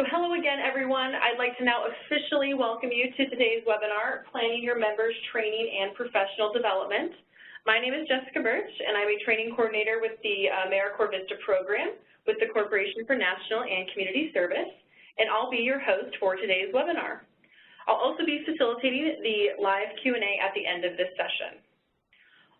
So hello again, everyone. I'd like to now officially welcome you to today's webinar, Planning Your Members' Training and Professional Development. My name is Jessica Birch, and I'm a training coordinator with the AmeriCorps Vista program with the Corporation for National and Community Service, and I'll be your host for today's webinar. I'll also be facilitating the live Q&A at the end of this session.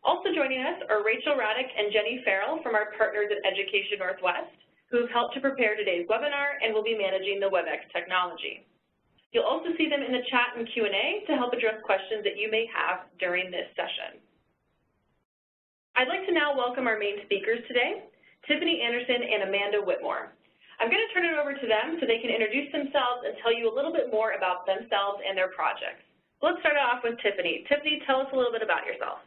Also joining us are Rachel Raddick and Jenny Farrell from our partners at Education Northwest, who have helped to prepare today's webinar and will be managing the WebEx technology. You'll also see them in the chat and Q&A to help address questions that you may have during this session. I'd like to now welcome our main speakers today, Tiffany Anderson and Amanda Whitmore. I'm going to turn it over to them so they can introduce themselves and tell you a little bit more about themselves and their projects. Let's start off with Tiffany. Tiffany, tell us a little bit about yourself.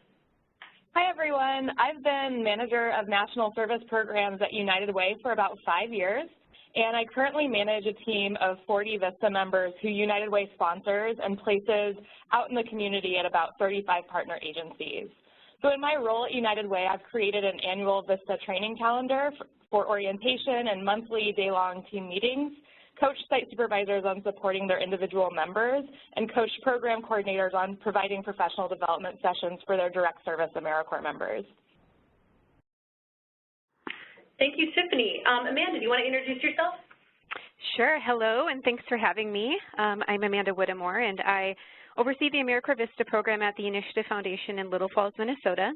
Hi, everyone. I've been manager of national service programs at United Way for about 5 years, and I currently manage a team of 40 Vista members who United Way sponsors and places out in the community at about 35 partner agencies. So in my role at United Way, I've created an annual Vista training calendar for orientation and monthly day-long team meetings, coached site supervisors on supporting their individual members, and coached program coordinators on providing professional development sessions for their direct service AmeriCorps members. Thank you, Tiffany. Amanda, do you want to introduce yourself? Sure. Hello, and thanks for having me. I'm Amanda Whitmore, and I oversee the AmeriCorps Vista program at the Initiative Foundation in Little Falls, Minnesota.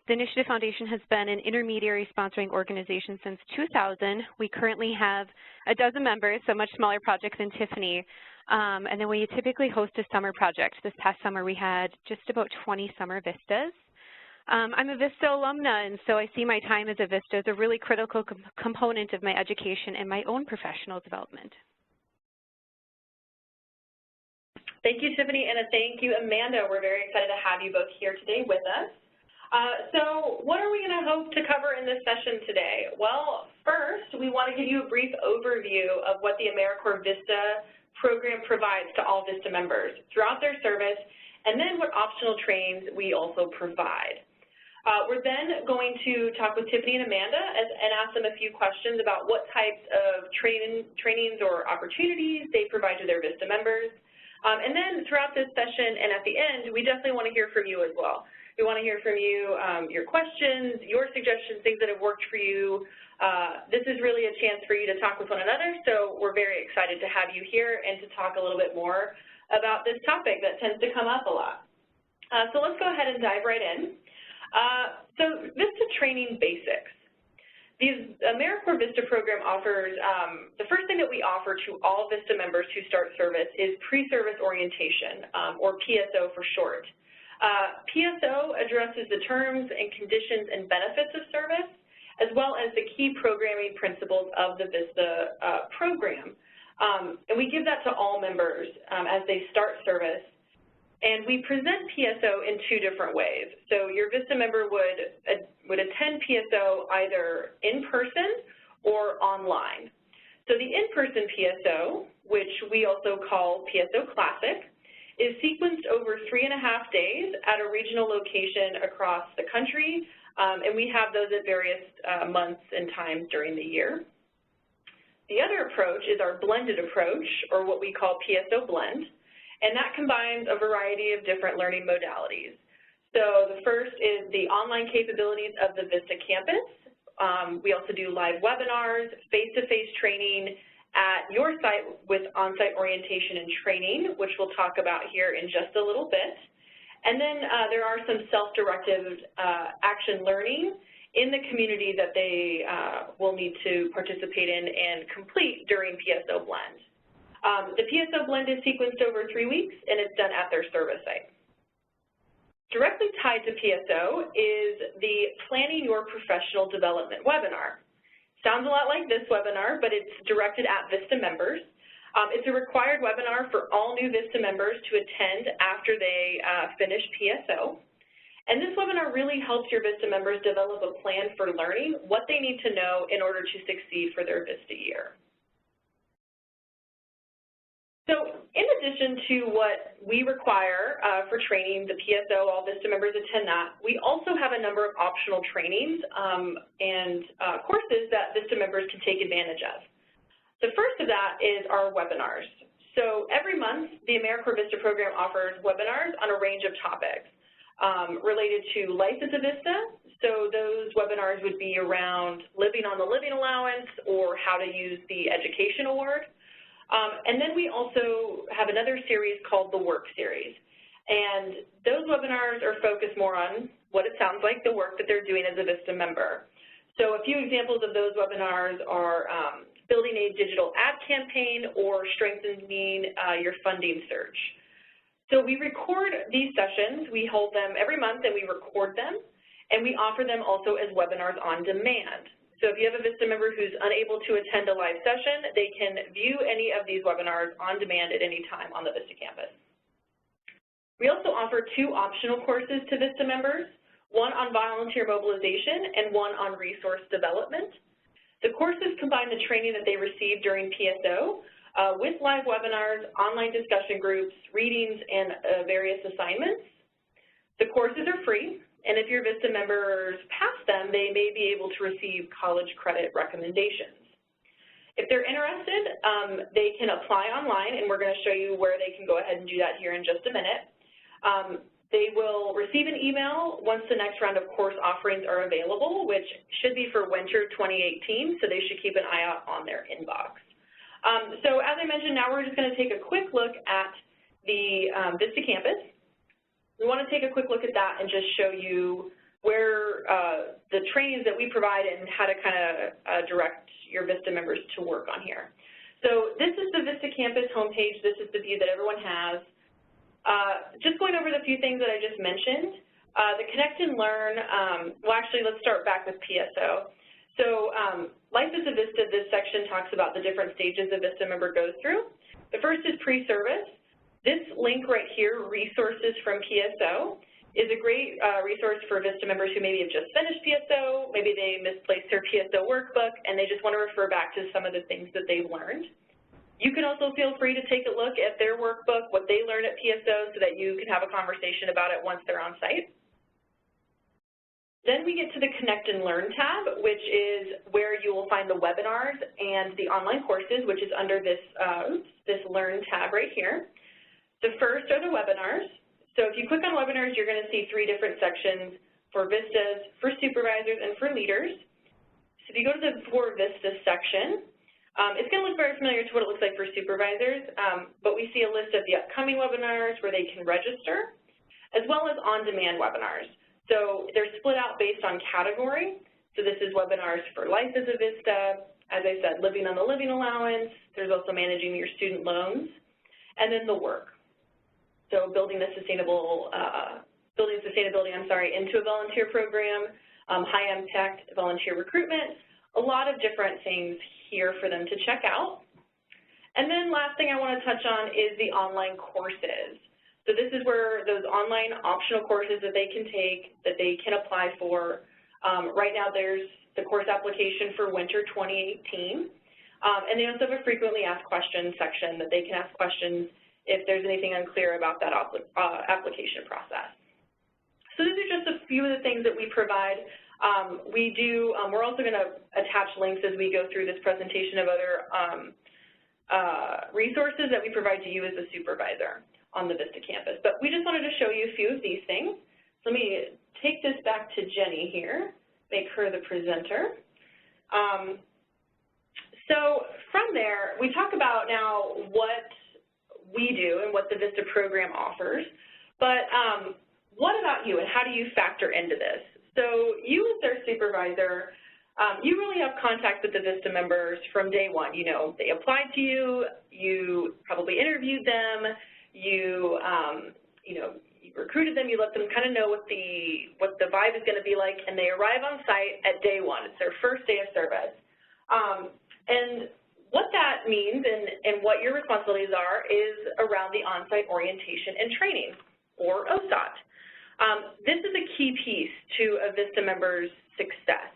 The Initiative Foundation has been an intermediary sponsoring organization since 2000. We currently have a dozen members, so much smaller projects than Tiffany. And then we typically host a summer project. This past summer we had just about 20 summer Vistas. I'm a Vista alumna, and so I see my time as a Vista as a really critical component of my education and my own professional development. Thank you, Tiffany, and thank you, Amanda. We're very excited to have you both here today with us. So what are we going to hope to cover in this session today? Well, first, we want to give you a brief overview of what the AmeriCorps Vista program provides to all Vista members throughout their service, and then what optional trainings we also provide. We're then going to talk with Tiffany and Amanda and ask them a few questions about what types of trainings or opportunities they provide to their Vista members. And then throughout this session and at the end, we definitely want to hear from you as well. We want to hear from you, your questions, your suggestions, things that have worked for you. This is really a chance for you to talk with one another, so we're very excited to have you here and to talk a little bit more about this topic that tends to come up a lot. So let's go ahead and dive right in. So Vista training basics. The AmeriCorps Vista program offers, the first thing that we offer to all Vista members who start service is pre-service orientation, or PSO for short. PSO addresses the terms and conditions and benefits of service, as well as the key programming principles of the Vista program. And we give that to all members as they start service. And we present PSO in two different ways. So your Vista member would attend PSO either in person or online. So the in-person PSO, which we also call PSO Classic, is sequenced over 3.5 days at a regional location across the country, and we have those at various months and times during the year. The other approach is our blended approach, or what we call PSO Blend, and that combines a variety of different learning modalities. So the first is the online capabilities of the Vista campus. We also do live webinars, face-to-face training at your site with OnSite Orientation and Training, which we'll talk about here in just a little bit. And then there are some self-directed action learning in the community that they will need to participate in and complete during PSO Blend. The PSO Blend is sequenced over 3 weeks, and it's done at their service site. Directly tied to PSO is the Planning Your Professional Development webinar. Sounds a lot like this webinar, but it's directed at Vista members. It's a required webinar for all new Vista members to attend after they finish PSO. And this webinar really helps your Vista members develop a plan for learning what they need to know in order to succeed for their Vista year. So in addition to what we require for training, the PSO, all Vista members attend that, we also have a number of optional trainings and courses that Vista members can take advantage of. The first of that is our webinars. So every month, the AmeriCorps Vista program offers webinars on a range of topics related to life as a Vista. So those webinars would be around living on the living allowance or how to use the education award. And then we also have another series called the Work Series. And those webinars are focused more on what it sounds like, the work that they're doing as a Vista member. So a few examples of those webinars are building a digital ad campaign or strengthening your funding search. So we record these sessions. We hold them every month and we record them, and we offer them also as webinars on demand. So if you have a Vista member who's unable to attend a live session, they can view any of these webinars on demand at any time on the Vista campus. We also offer 2 optional courses to Vista members, one on volunteer mobilization and one on resource development. The courses combine the training that they receive during PSO with live webinars, online discussion groups, readings, and various assignments. The courses are free, and if your Vista members pass them, they may be able to receive college credit recommendations. If they're interested, they can apply online, and we're going to show you where they can go ahead and do that here in just a minute. They will receive an email once the next round of course offerings are available, which should be for winter 2018, so they should keep an eye out on their inbox. So as I mentioned, now we're just going to take a quick look at the Vista campus. We want to take a quick look at that and just show you where the trainings that we provide and how to kind of direct your Vista members to work on here. So this is the Vista campus homepage. This is the view that everyone has. Just going over the few things that I just mentioned, the Connect and Learn, well actually let's start back with PSO. So Life as a Vista, this section talks about the different stages a Vista member goes through. The first is pre-service. This link right here, Resources from PSO, is a great resource for Vista members who maybe have just finished PSO, maybe they misplaced their PSO workbook, and they just want to refer back to some of the things that they've learned. You can also feel free to take a look at their workbook, what they learned at PSO, so that you can have a conversation about it once they're on site. Then we get to the Connect and Learn tab, which is where you will find the webinars and the online courses, which is under this, this Learn tab right here. The first are the webinars. So if you click on webinars, you're going to see 3 different sections for Vistas, for supervisors, and for leaders. So if you go to the For Vistas section, it's going to look very familiar to what it looks like for supervisors, but we see a list of the upcoming webinars where they can register, as well as on-demand webinars. So they're split out based on category. So this is webinars for Life as a Vista, as I said, living on the living allowance. There's also managing your student loans, and then the work. So building sustainability, into a volunteer program, high impact volunteer recruitment, a lot of different things here for them to check out. And then last thing I want to touch on is the online courses. So this is where those online optional courses that they can take, that they can apply for. Right now there's the course application for winter 2018. And they also have a frequently asked questions section that they can ask questions if there's anything unclear about that application process. So these are just a few of the things that we provide. We're also going to attach links as we go through this presentation of other resources that we provide to you as a supervisor on the Vista campus. But we just wanted to show you a few of these things. So let me take this back to Jenny here, make her the presenter. So from there, we talk about now what we do and what the Vista program offers, but what about you and how do you factor into this? So you as their supervisor, you really have contact with the Vista members from day one. You know, they applied to you, you probably interviewed them, you recruited them, you let them kind of know what the vibe is going to be like, and they arrive on site at day one. It's their first day of service. And what that means and what your responsibilities are is around the on-site orientation and training, or OSOT. This is a key piece to a Vista member's success.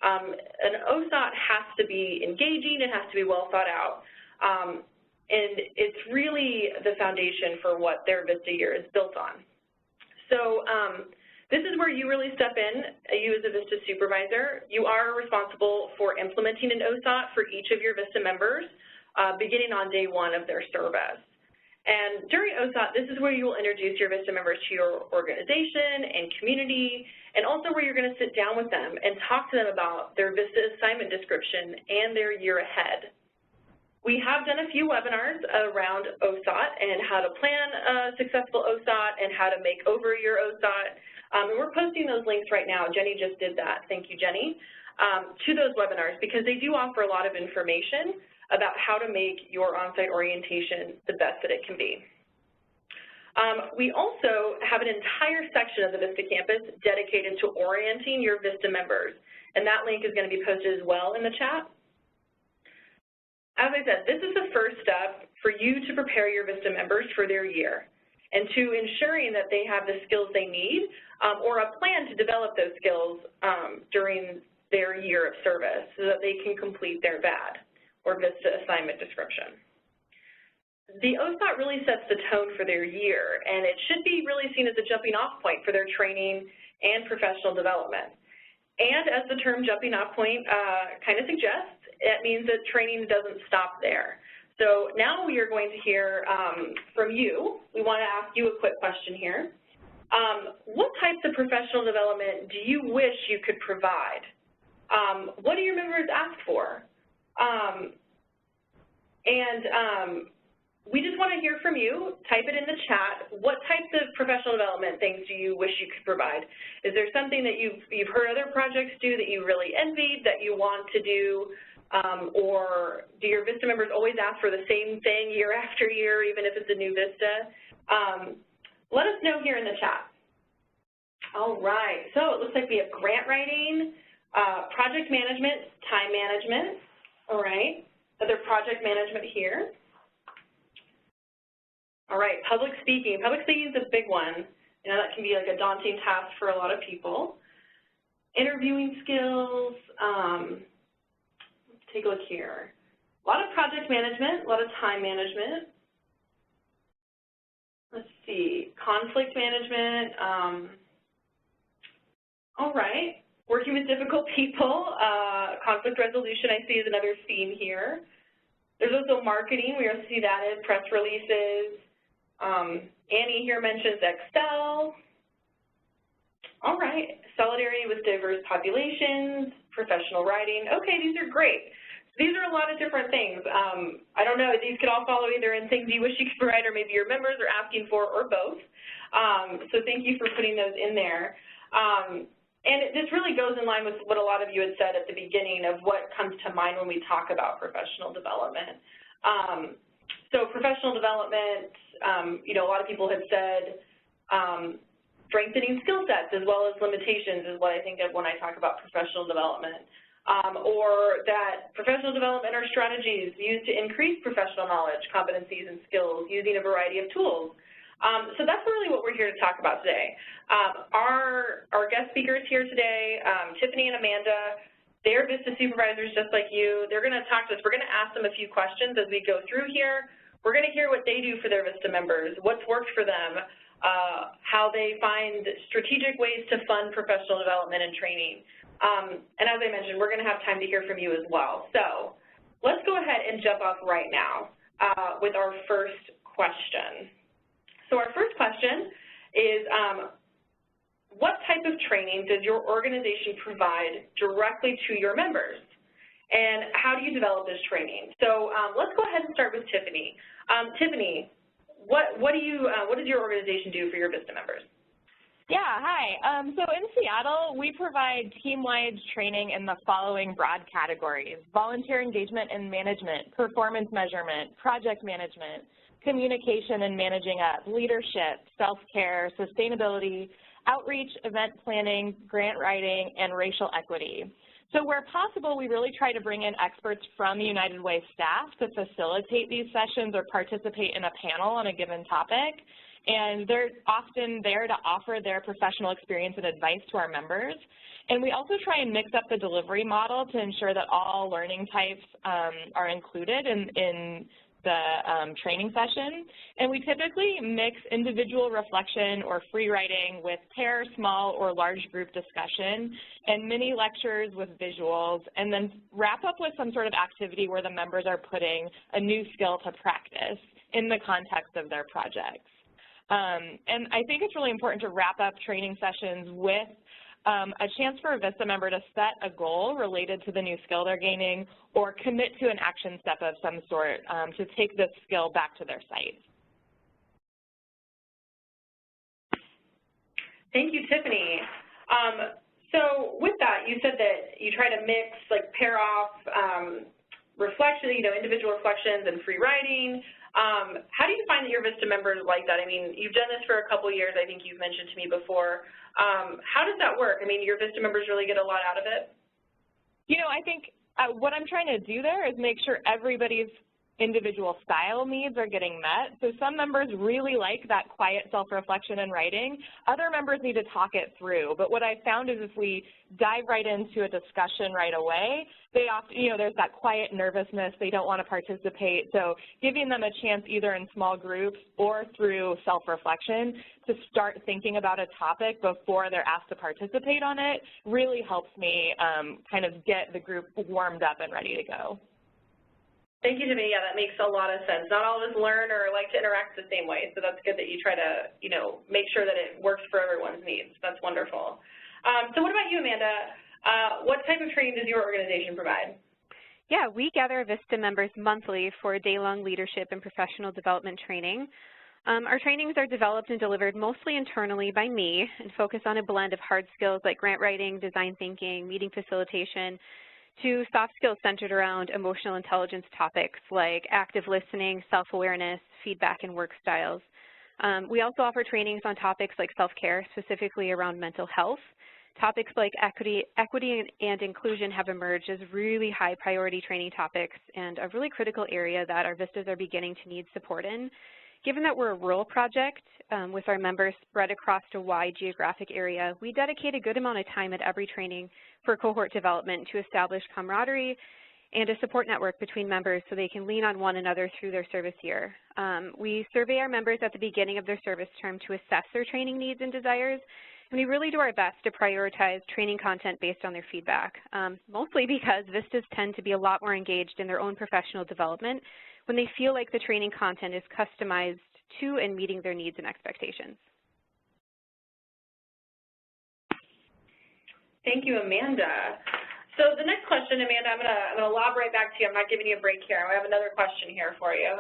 An OSOT has to be engaging, it has to be well thought out, and it's really the foundation for what their Vista year is built on. So this is where you really step in, you as a Vista supervisor. You are responsible for implementing an OSOT for each of your Vista members beginning on day 1 of their service. And during OSOT, this is where you will introduce your VISTA members to your organization and community, and also where you're going to sit down with them and talk to them about their VISTA assignment description and their year ahead. We have done a few webinars around OSOT and how to plan a successful OSOT and how to make over your OSOT. And we're posting those links right now. Jenny just did that. Thank you, Jenny, to those webinars because they do offer a lot of information about how to make your on-site orientation the best that it can be. We also have an entire section of the Vista campus dedicated to orienting your Vista members, and that link is going to be posted as well in the chat. As I said, this is the first step for you to prepare your Vista members for their year and to ensuring that they have the skills they need or a plan to develop those skills during their year of service so that they can complete their VAD or Vista assignment description. The OSOT really sets the tone for their year, and it should be really seen as a jumping off point for their training and professional development. And as the term jumping off point kind of suggests, it means that training doesn't stop there. So now we are going to hear from you. We want to ask you a quick question here. What types of professional development do you wish you could provide? What do your members ask for? We just want to hear from you. Type it in the chat. What types of professional development things do you wish you could provide? Is there something that you've heard other projects do that you really envied that you want to do? Or do your Vista members always ask for the same thing year after year, even if it's a new Vista? Let us know here in the chat. All right, so it looks like we have grant writing, project management, time management. All right, other project management here. All right, public speaking. Public speaking is a big one. You know, that can be like a daunting task for a lot of people. Interviewing skills. Let's take a look here. A lot of project management, a lot of time management. Let's see, conflict management. All right, working with difficult people. Conflict resolution, I see, is another theme here. There's also marketing. We also see that in press releases. Annie here mentions Excel. All right, solidarity with diverse populations, professional writing. Okay, these are great. These are a lot of different things. I don't know, these could all follow either in things you wish you could provide or maybe your members are asking for or both. So thank you for putting those in there. And this really goes in line with what a lot of you had said at the beginning of what comes to mind when we talk about professional development. So professional development, you know, a lot of people have said strengthening skill sets as well as limitations is what I think of when I talk about professional development. Or that professional development are strategies used to increase professional knowledge, competencies, and skills using a variety of tools. So that's really what we're here to talk about today. Our guest speakers here today, Tiffany and Amanda, they're Vista supervisors just like you. They're going to talk to us. We're going to ask them a few questions as we go through here. We're going to hear what they do for their Vista members, what's worked for them, how they find strategic ways to fund professional development and training. And as I mentioned, we're going to have time to hear from you as well. So let's go ahead and jump off right now with our first question. So our first question is, what type of training does your organization provide directly to your members? And how do you develop this training? So let's go ahead and start with Tiffany. Tiffany, what does your organization do for your Vista members? Yeah, hi. So in Seattle, we provide team-wide training in the following broad categories: volunteer engagement and management, performance measurement, project management, communication and managing up, leadership, self-care, sustainability, outreach, event planning, grant writing, and racial equity. So where possible, we really try to bring in experts from the United Way staff to facilitate these sessions or participate in a panel on a given topic. And they're often there to offer their professional experience and advice to our members. And we also try and mix up the delivery model to ensure that all learning types are included in the training session. And we typically mix individual reflection or free writing with pair, small, or large group discussion, and mini lectures with visuals, and then wrap up with some sort of activity where the members are putting a new skill to practice in the context of their projects. And I think it's really important to wrap up training sessions with a chance for a Vista member to set a goal related to the new skill they're gaining or commit to an action step of some sort to take this skill back to their site. Thank you, Tiffany. So with that, you said that you try to mix, like, pair off reflection, individual reflections and free writing. How do you find that your Vista members like that? I mean, you've done this for a couple years, I think you've mentioned to me before. How does that work? I mean, your Vista members really get a lot out of it? I think what I'm trying to do there is make sure everybody's individual style needs are getting met. So some members really like that quiet self-reflection and writing. Other members need to talk it through. But what I found is if we dive right into a discussion right away, they often, there's that quiet nervousness. They don't want to participate. So giving them a chance either in small groups or through self-reflection to start thinking about a topic before they're asked to participate on it really helps me kind of get the group warmed up and ready to go. Thank you, Tiffany. Yeah, that makes a lot of sense. Not all of us learn or like to interact the same way, so that's good that you try to, make sure that it works for everyone's needs. That's wonderful. So what about you, Amanda? What type of training does your organization provide? Yeah, we gather Vista members monthly for day-long leadership and professional development training. Our trainings are developed and delivered mostly internally by me and focus on a blend of hard skills like grant writing, design thinking, meeting facilitation, to soft skills centered around emotional intelligence topics like active listening, self-awareness, feedback, and work styles. We also offer trainings on topics like self-care, specifically around mental health. Topics like equity and inclusion have emerged as really high priority training topics and a really critical area that our Vistas are beginning to need support in. Given that we're a rural project with our members spread across a wide geographic area, we dedicate a good amount of time at every training for cohort development to establish camaraderie and a support network between members so they can lean on one another through their service year. We survey our members at the beginning of their service term to assess their training needs and desires, and we really do our best to prioritize training content based on their feedback, mostly because Vistas tend to be a lot more engaged in their own professional development when they feel like the training content is customized to and meeting their needs and expectations. Thank you, Amanda. So the next question, Amanda, I'm gonna lob right back to you. I'm not giving you a break here. I have another question here for you.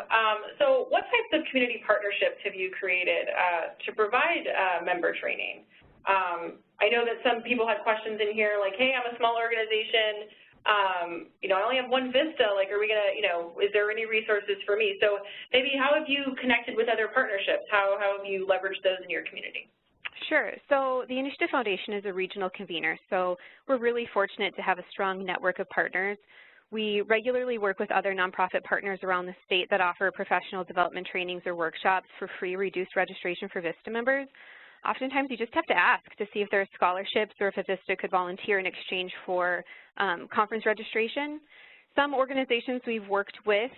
So what types of community partnerships have you created to provide member training? I know that some people had questions in here like, hey, I'm a small organization. I only have one Vista, like, are we gonna, is there any resources for me? So maybe how have you connected with other partnerships? How have you leveraged those in your community? Sure. So the Initiative Foundation is a regional convener, so we're really fortunate to have a strong network of partners. We regularly work with other nonprofit partners around the state that offer professional development trainings or workshops for free reduced registration for Vista members. Oftentimes you just have to ask to see if there are scholarships or if a Vista could volunteer in exchange for conference registration. Some organizations we've worked with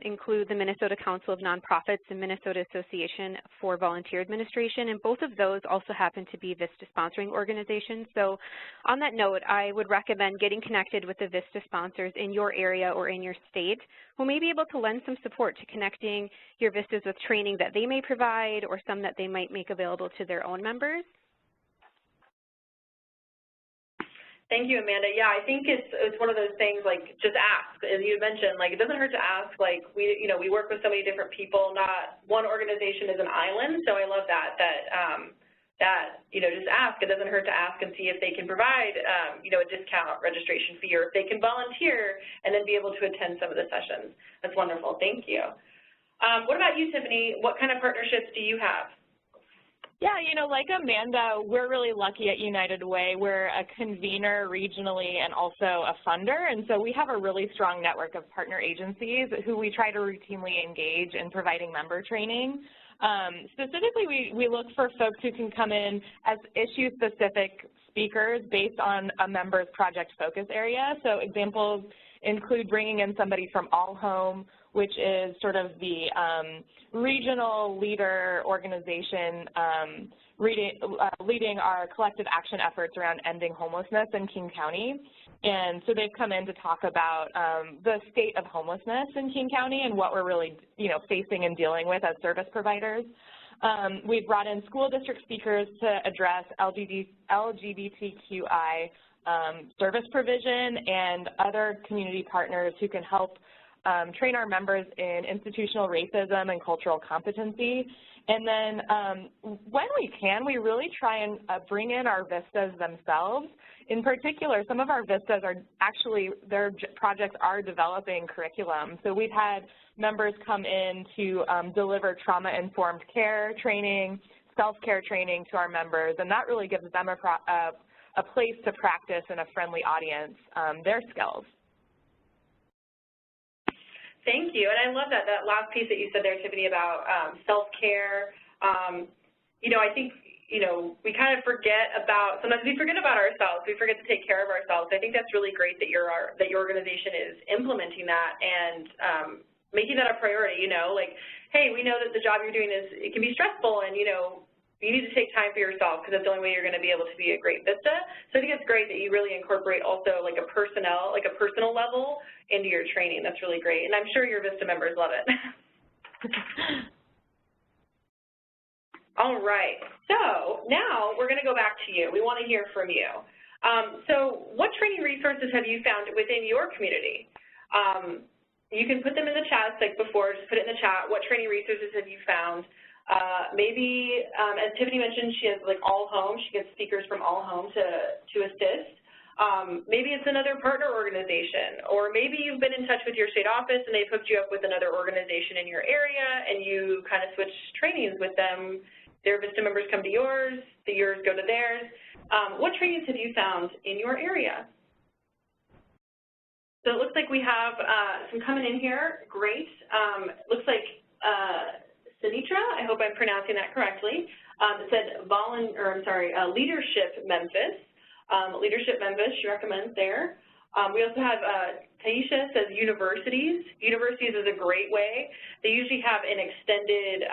include the Minnesota Council of Nonprofits and Minnesota Association for Volunteer Administration, and both of those also happen to be Vista sponsoring organizations. So on that note, I would recommend getting connected with the Vista sponsors in your area or in your state who may be able to lend some support to connecting your Vistas with training that they may provide or some that they might make available to their own members. Thank you, Amanda. Yeah, I think it's one of those things, like, just ask. As you mentioned, like, it doesn't hurt to ask. Like, we work with so many different people. Not one organization is an island. So I love that just ask. It doesn't hurt to ask and see if they can provide, a discount registration fee or if they can volunteer and then be able to attend some of the sessions. That's wonderful. Thank you. What about you, Tiffany? What kind of partnerships do you have? Yeah, like Amanda, we're really lucky at United Way. We're a convener regionally and also a funder, and so we have a really strong network of partner agencies who we try to routinely engage in providing member training. Specifically, we look for folks who can come in as issue-specific speakers based on a member's project focus area. So examples include bringing in somebody from All Home which is sort of the regional leader organization leading our collective action efforts around ending homelessness in King County. And so they've come in to talk about the state of homelessness in King County and what we're really, facing and dealing with as service providers. We've brought in school district speakers to address LGBTQI service provision and other community partners who can help train our members in institutional racism and cultural competency. And then when we can, we really try and bring in our Vistas themselves. In particular, some of our Vistas are actually, their projects are developing curriculum. So we've had members come in to deliver trauma-informed care training, self-care training to our members, and that really gives them a place to practice in a friendly audience their skills. Thank you, and I love that last piece that you said there, Tiffany, about self-care. I think, we kind of forget about, sometimes we forget about ourselves. We forget to take care of ourselves. I think that's really great that your organization is implementing that and making that a priority, like, hey, we know that the job you're doing it can be stressful, and, you need to take time for yourself because that's the only way you're going to be able to be a great Vista. So I think it's great that you really incorporate also like a personal level into your training. That's really great, and I'm sure your Vista members love it. All right, so now we're going to go back to you. We want to hear from you. So what training resources have you found within your community? You can put them in the chat like before, just put it in the chat. What training resources have you found? Maybe, as Tiffany mentioned, she has like All Home. She gets speakers from All Home to assist. Maybe it's another partner organization, or maybe you've been in touch with your state office and they've hooked you up with another organization in your area and you kind of switch trainings with them. Their Vista members come to yours, yours go to theirs. What trainings have you found in your area? So it looks like we have some coming in here. Great. Looks like Sinitra, I hope I'm pronouncing that correctly, it said Leadership Memphis. Leadership Memphis, she recommends there. We also have Taisha says universities. Universities is a great way. They usually have an extended,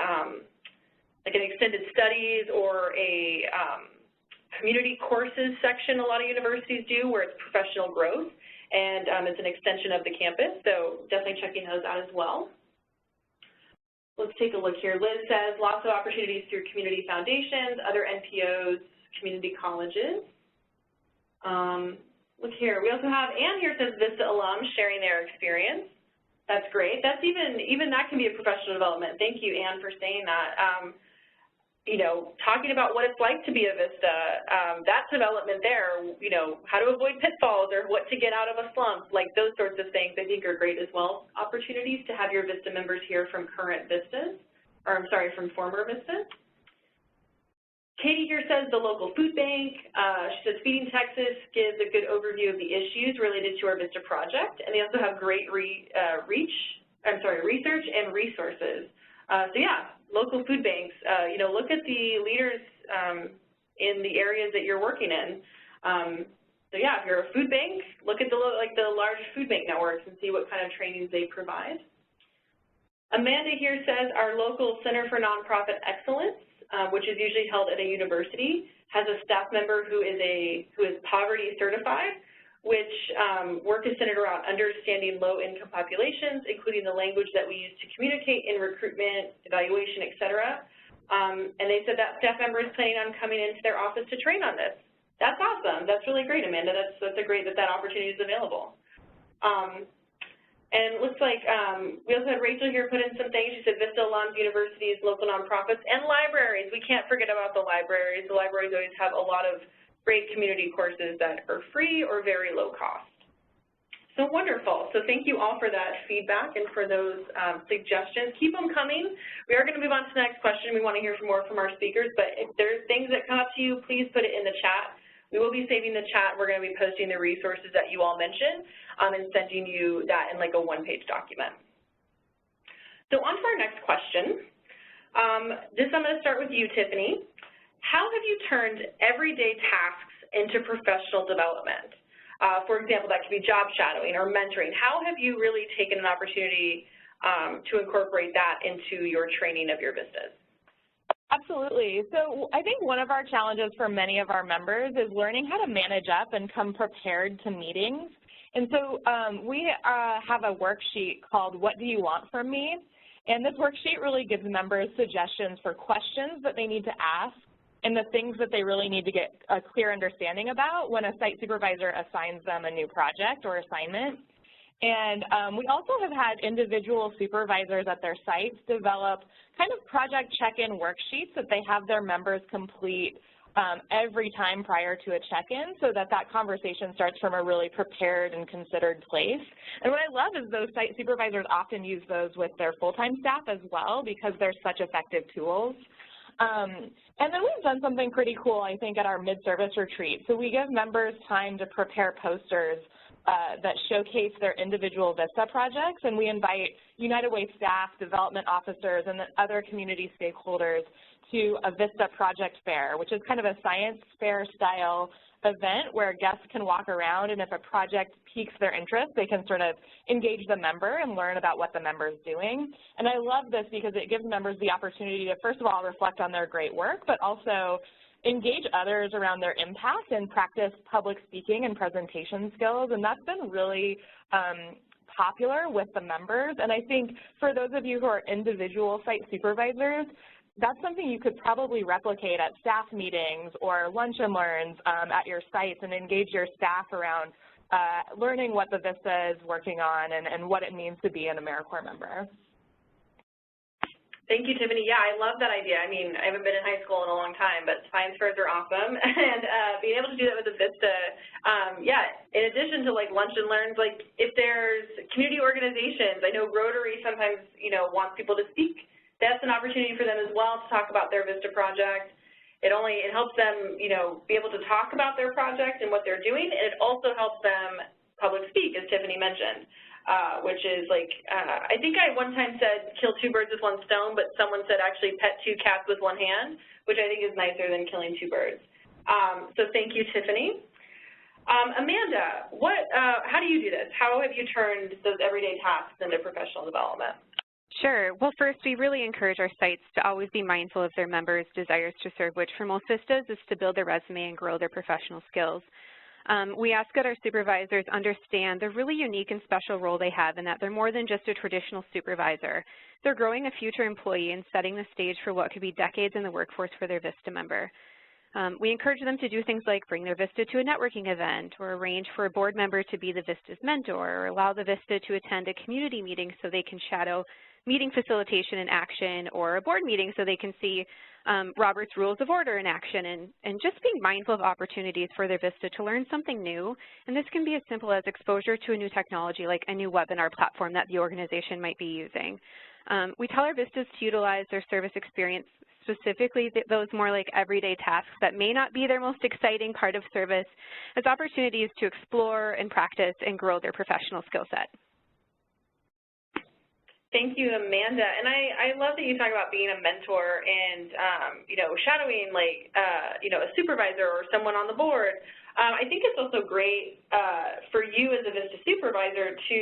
extended studies or a community courses section a lot of universities do where it's professional growth, and it's an extension of the campus, so definitely checking those out as well. Let's take a look here. Liz says lots of opportunities through community foundations, other NPOs, community colleges. Look here. We also have Ann here says Vista alums sharing their experience. That's great. That's even that can be a professional development. Thank you, Ann, for saying that. Talking about what it's like to be a Vista, that development there, how to avoid pitfalls or what to get out of a slump, like those sorts of things I think are great as well. Opportunities to have your Vista members hear from current Vistas, or I'm sorry, from former Vistas. Katie here says the local food bank. She says Feeding Texas gives a good overview of the issues related to our Vista project, and they also have great research and resources. So yeah, local food banks, look at the leaders in the areas that you're working in. So yeah, if you're a food bank, look at the large food bank networks and see what kind of trainings they provide. Amanda here says our local Center for Nonprofit Excellence, which is usually held at a university, has a staff member who is poverty certified, which work is centered around understanding low-income populations, including the language that we use to communicate in recruitment, evaluation, et cetera. And they said that staff member is planning on coming into their office to train on this. That's awesome. That's really great, Amanda. That's a great that opportunity is available. And it looks like we also had Rachel here put in some things. She said Vista alums, universities, local nonprofits, and libraries. We can't forget about the libraries. The libraries always have a lot of great community courses that are free or very low cost. So wonderful. So thank you all for that feedback and for those suggestions. Keep them coming. We are going to move on to the next question. We want to hear more from our speakers, but if there's things that come up to you, please put it in the chat. We will be saving the chat. We're going to be posting the resources that you all mentioned and sending you that in like a one-page document. So on to our next question. I'm going to start with you, Tiffany. How have you turned everyday tasks into professional development? For example, that could be job shadowing or mentoring. How have you really taken an opportunity to incorporate that into your training of your Vistas? Absolutely. So I think one of our challenges for many of our members is learning how to manage up and come prepared to meetings. And so we have a worksheet called What Do You Want From Me? And this worksheet really gives members suggestions for questions that they need to ask and the things that they really need to get a clear understanding about when a site supervisor assigns them a new project or assignment. And we also have had individual supervisors at their sites develop kind of project check-in worksheets that they have their members complete every time prior to a check-in so that that conversation starts from a really prepared and considered place. And what I love is those site supervisors often use those with their full-time staff as well because they're such effective tools. And then we've done something pretty cool, I think, at our mid-service retreat. So we give members time to prepare posters that showcase their individual Vista projects, and we invite United Way staff, development officers, and other community stakeholders to a Vista project fair, which is kind of a science fair style event where guests can walk around, and if a project piques their interest, they can sort of engage the member and learn about what the member is doing. And I love this because it gives members the opportunity to, first of all, reflect on their great work, but also engage others around their impact and practice public speaking and presentation skills, and that's been really popular with the members. And I think for those of you who are individual site supervisors, that's something you could probably replicate at staff meetings or lunch and learns at your sites and engage your staff around learning what the Vista is working on and what it means to be an AmeriCorps member. Thank you, Tiffany. Yeah, I love that idea. I mean, I haven't been in high school in a long time, but science fairs are awesome. And being able to do that with the Vista, yeah, in addition to like lunch and learns, like if there's community organizations, I know Rotary sometimes, you know, wants people to speak. That's an opportunity for them as well to talk about their Vista project. It helps them, you know, be able to talk about their project and what they're doing, and it also helps them public speak, as Tiffany mentioned. Which is like, I think I one time said kill two birds with one stone, but someone said actually pet two cats with one hand, which I think is nicer than killing two birds. So thank you, Tiffany. Amanda, how do you do this? How have you turned those everyday tasks into professional development? Sure. Well, first, we really encourage our sites to always be mindful of their members' desires to serve, which for most Vistas is to build their resume and grow their professional skills. We ask that our supervisors understand the really unique and special role they have and that they're more than just a traditional supervisor. They're growing a future employee and setting the stage for what could be decades in the workforce for their Vista member. We encourage them to do things like bring their Vista to a networking event or arrange for a board member to be the Vista's mentor or allow the Vista to attend a community meeting so they can shadow meeting facilitation in action or a board meeting so they can see Robert's Rules of Order in action and just being mindful of opportunities for their Vista to learn something new. And this can be as simple as exposure to a new technology like a new webinar platform that the organization might be using. We tell our Vistas to utilize their service experience, specifically those more like everyday tasks that may not be their most exciting part of service, as opportunities to explore and practice and grow their professional skill set. Thank you, Amanda. And I love that you talk about being a mentor and, you know, shadowing like, you know, a supervisor or someone on the board. I think it's also great for you as a Vista supervisor to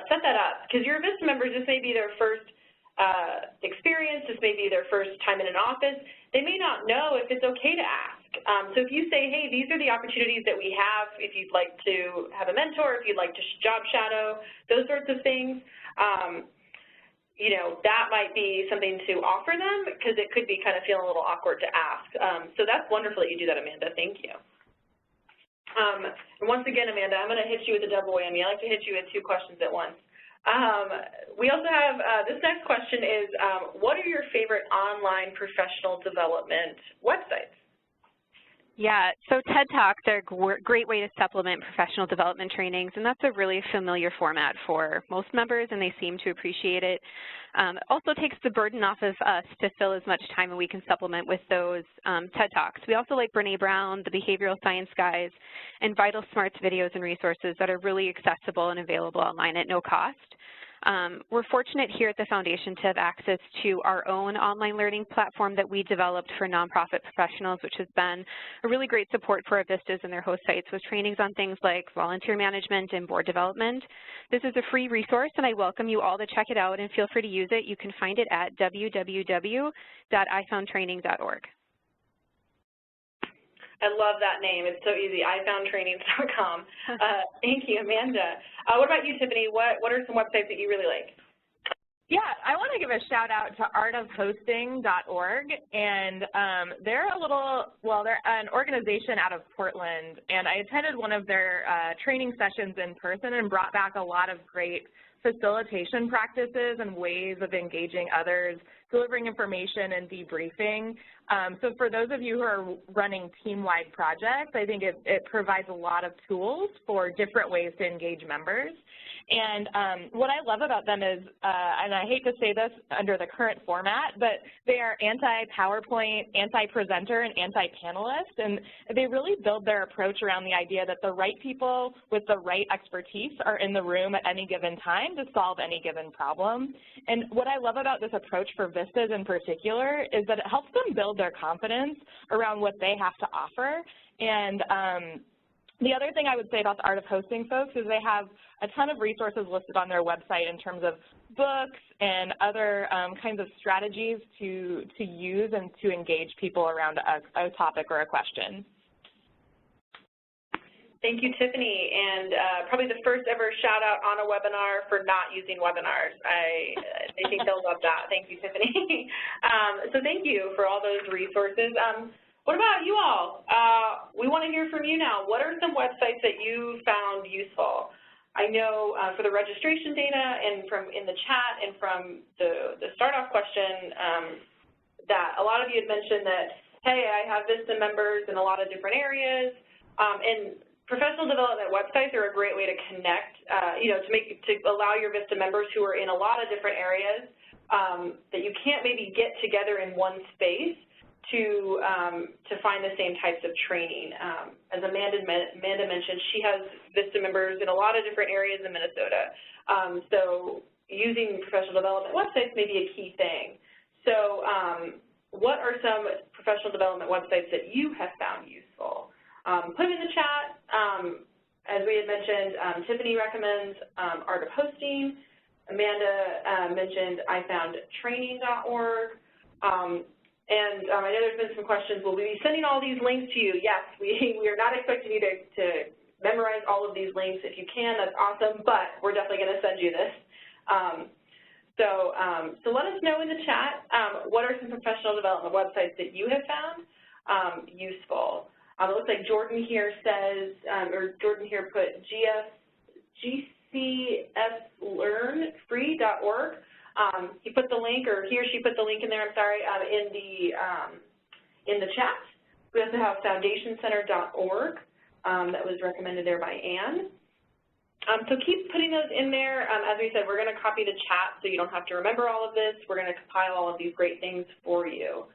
set that up because your Vista members, this may be their first experience, this may be their first time in an office. They may not know if it's okay to ask. So if you say, hey, these are the opportunities that we have if you'd like to have a mentor, if you'd like to job shadow, those sorts of things, you know, that might be something to offer them because it could be kind of feeling a little awkward to ask. So that's wonderful that you do that, Amanda. Thank you. And once again, Amanda, I'm going to hit you with a double whammy. I like to hit you with two questions at once. We also have, this next question is, what are your favorite online professional development websites? Yeah, so TED Talks are a great way to supplement professional development trainings, and that's a really familiar format for most members, and they seem to appreciate it. It also takes the burden off of us to fill as much time, and we can supplement with those TED Talks. We also like Brene Brown, the Behavioral Science Guys, and Vital Smarts videos and resources that are really accessible and available online at no cost. We're fortunate here at the Foundation to have access to our own online learning platform that we developed for nonprofit professionals, which has been a really great support for our Vistas and their host sites with trainings on things like volunteer management and board development. This is a free resource, and I welcome you all to check it out and feel free to use it. You can find it at www.ifoundtraining.org. I love that name. It's so easy, ifoundtrainings.com. Thank you, Amanda. What about you, Tiffany? What are some websites that you really like? Yeah, I want to give a shout out to artofhosting.org, and they're an organization out of Portland, and I attended one of their training sessions in person and brought back a lot of great facilitation practices and ways of engaging others, delivering information and debriefing. So for those of you who are running team-wide projects, I think it provides a lot of tools for different ways to engage members. And what I love about them is, and I hate to say this under the current format, but they are anti-PowerPoint, anti-presenter, and anti-panelist, and they really build their approach around the idea that the right people with the right expertise are in the room at any given time to solve any given problem. And what I love about this approach for Vistas in particular is that it helps them build their confidence around what they have to offer. And the other thing I would say about the Art of Hosting folks is they have a ton of resources listed on their website in terms of books and other kinds of strategies to use and to engage people around a topic or a question. Thank you, Tiffany, and probably the first ever shout out on a webinar for not using webinars. I think they'll love that. Thank you, Tiffany. So thank you for all those resources. What about you all? We want to hear from you now. What are some websites that you found useful? I know for the registration data and from in the chat and from the start-off question that a lot of you had mentioned that, hey, I have Vista members in a lot of different areas, and professional development websites are a great way to connect, to allow your Vista members who are in a lot of different areas that you can't maybe get together in one space to find the same types of training. As Amanda mentioned, she has Vista members in a lot of different areas in Minnesota. So using professional development websites may be a key thing. So what are some professional development websites that you have found useful? Put them in the chat. As we had mentioned, Tiffany recommends Art of Hosting. Amanda mentioned ifoundtraining.org. And I know there's been some questions. Will we be sending all these links to you? Yes, we are not expecting you to memorize all of these links. If you can, that's awesome, but we're definitely going to send you this. So let us know in the chat what are some professional development websites that you have found useful. It looks like Jordan here says, Jordan here put gcslearnfree.org. He put the link, or he or she put the link in there, I'm sorry, in the chat. We also have foundationcenter.org that was recommended there by Anne. So keep putting those in there. As we said, we're going to copy the chat so you don't have to remember all of this. We're going to compile all of these great things for you.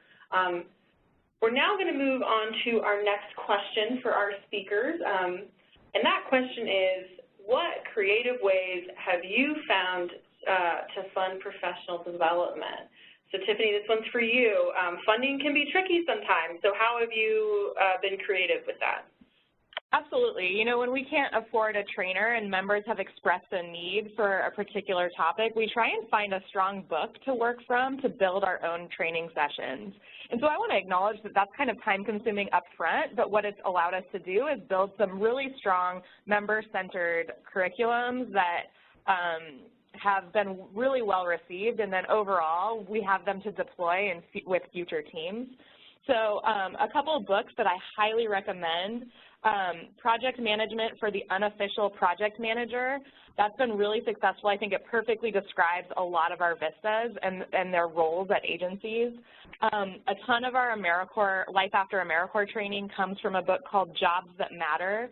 We're now going to move on to our next question for our speakers. And that question is, what creative ways have you found to fund professional development? So Tiffany, this one's for you. Funding can be tricky sometimes, so how have you been creative with that? Absolutely. You know, when we can't afford a trainer and members have expressed a need for a particular topic, we try and find a strong book to work from to build our own training sessions. And so I want to acknowledge that that's kind of time-consuming up front, but what it's allowed us to do is build some really strong member-centered curriculums that have been really well received, and then overall we have them to deploy with future teams. So a couple of books that I highly recommend. Project Management for the Unofficial Project Manager. That's been really successful. I think it perfectly describes a lot of our Vistas and their roles at agencies. A ton of our AmeriCorps, Life After AmeriCorps training comes from a book called Jobs That Matter,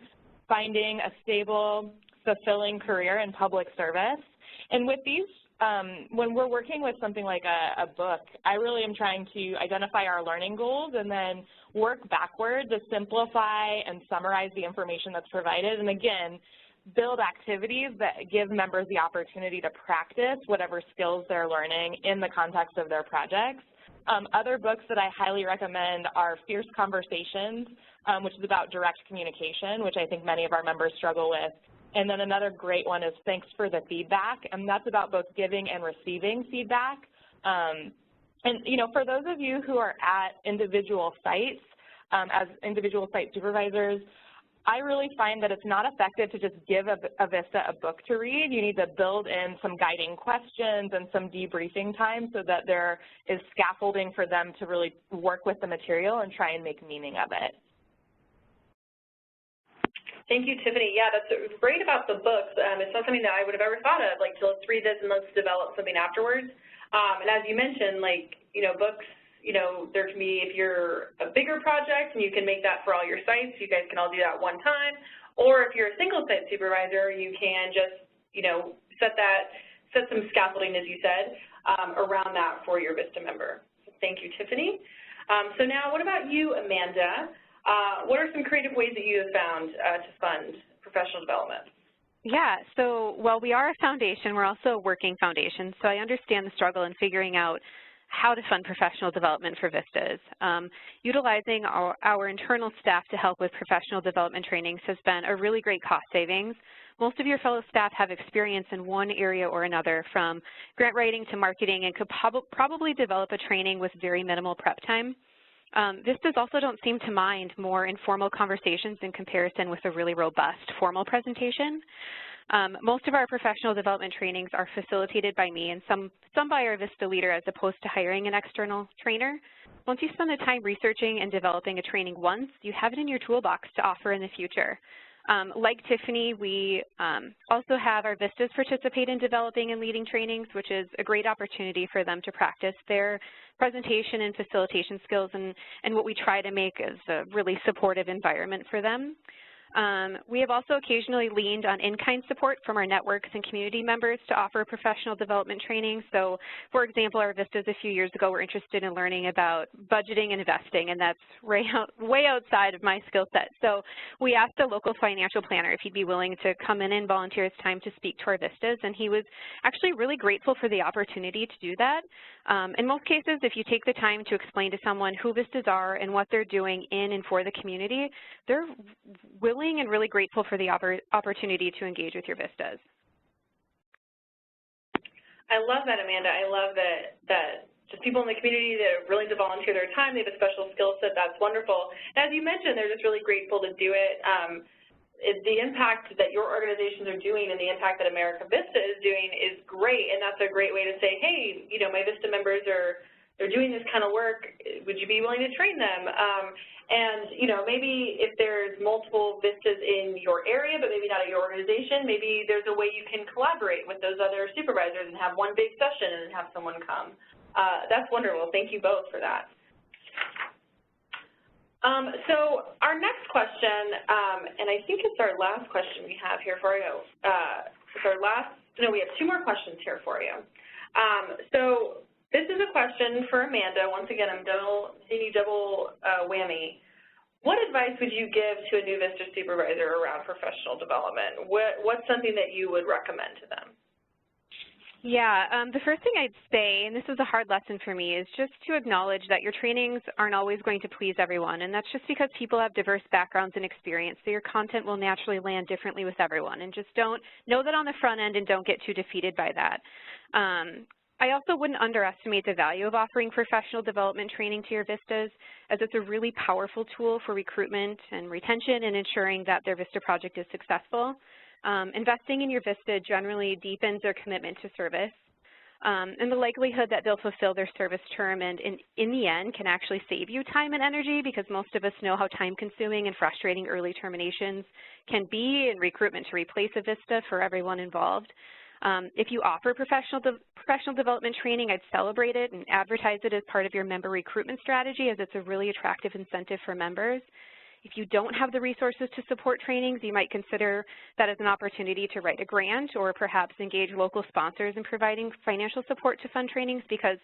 Finding a Stable, Fulfilling Career in Public Service. And with these, when we're working with something like a book, I really am trying to identify our learning goals and then work backwards to simplify and summarize the information that's provided. And again, build activities that give members the opportunity to practice whatever skills they're learning in the context of their projects. Other books that I highly recommend are Fierce Conversations, which is about direct communication, which I think many of our members struggle with. And then another great one is Thanks for the Feedback, and that's about both giving and receiving feedback. And, you know, for those of you who are at individual sites, as individual site supervisors, I really find that it's not effective to just give a Vista a book to read. You need to build in some guiding questions and some debriefing time so that there is scaffolding for them to really work with the material and try and make meaning of it. Thank you, Tiffany. Yeah, that's great about the books. It's not something that I would have ever thought of, like, let's read this and let's develop something afterwards. And as you mentioned, like, you know, books, you know, there can be, if you're a bigger project and you can make that for all your sites, you guys can all do that one time. Or if you're a single site supervisor, you can just, you know, set some scaffolding, as you said, around that for your Vista member. So thank you, Tiffany. So now what about you, Amanda? What are some creative ways that you have found to fund professional development? Yeah, so while we are a foundation, we're also a working foundation, so I understand the struggle in figuring out how to fund professional development for Vistas. Utilizing our internal staff to help with professional development trainings has been a really great cost savings. Most of your fellow staff have experience in one area or another, from grant writing to marketing, and could probably develop a training with very minimal prep time. Vistas also don't seem to mind more informal conversations in comparison with a really robust formal presentation. Most of our professional development trainings are facilitated by me and some by our Vista leader, as opposed to hiring an external trainer. Once you spend the time researching and developing a training once, you have it in your toolbox to offer in the future. Like Tiffany, we also have our Vistas participate in developing and leading trainings, which is a great opportunity for them to practice their presentation and facilitation skills, and what we try to make is a really supportive environment for them. We have also occasionally leaned on in-kind support from our networks and community members to offer professional development training. So, for example, our Vistas a few years ago were interested in learning about budgeting and investing, and that's way outside of my skill set. So we asked a local financial planner if he'd be willing to come in and volunteer his time to speak to our Vistas, and he was actually really grateful for the opportunity to do that. In most cases, if you take the time to explain to someone who Vistas are and what they're doing in and for the community, they're willing and really grateful for the opportunity to engage with your Vistas. I love that, Amanda. I love that just people in the community that are willing to volunteer their time, they have a special skill set. That's wonderful. And as you mentioned, they're just really grateful to do it. The impact that your organizations are doing and the impact that America Vista is doing is great, and that's a great way to say, hey, you know, my Vista members they're doing this kind of work. Would you be willing to train them? And, you know, maybe if there's multiple Vistas in your area, but maybe not at your organization, maybe there's a way you can collaborate with those other supervisors and have one big session and have someone come. That's wonderful. Thank you both for that. So our next question, and I think it's our last question we have here for you. We have two more questions here for you. So this is a question for Amanda. Once again, I'm seeing you double whammy. What advice would you give to a new Vista supervisor around professional development? What's something that you would recommend to them? Yeah, the first thing I'd say, and this is a hard lesson for me, is just to acknowledge that your trainings aren't always going to please everyone, and that's just because people have diverse backgrounds and experience, so your content will naturally land differently with everyone, and just know that on the front end and don't get too defeated by that. I also wouldn't underestimate the value of offering professional development training to your Vistas, as it's a really powerful tool for recruitment and retention and ensuring that their Vista project is successful. Investing in your Vista generally deepens their commitment to service, and the likelihood that they'll fulfill their service term and in the end can actually save you time and energy, because most of us know how time-consuming and frustrating early terminations can be in recruitment to replace a Vista for everyone involved. If you offer professional development training, I'd celebrate it and advertise it as part of your member recruitment strategy, as it's a really attractive incentive for members. If you don't have the resources to support trainings, you might consider that as an opportunity to write a grant or perhaps engage local sponsors in providing financial support to fund trainings because,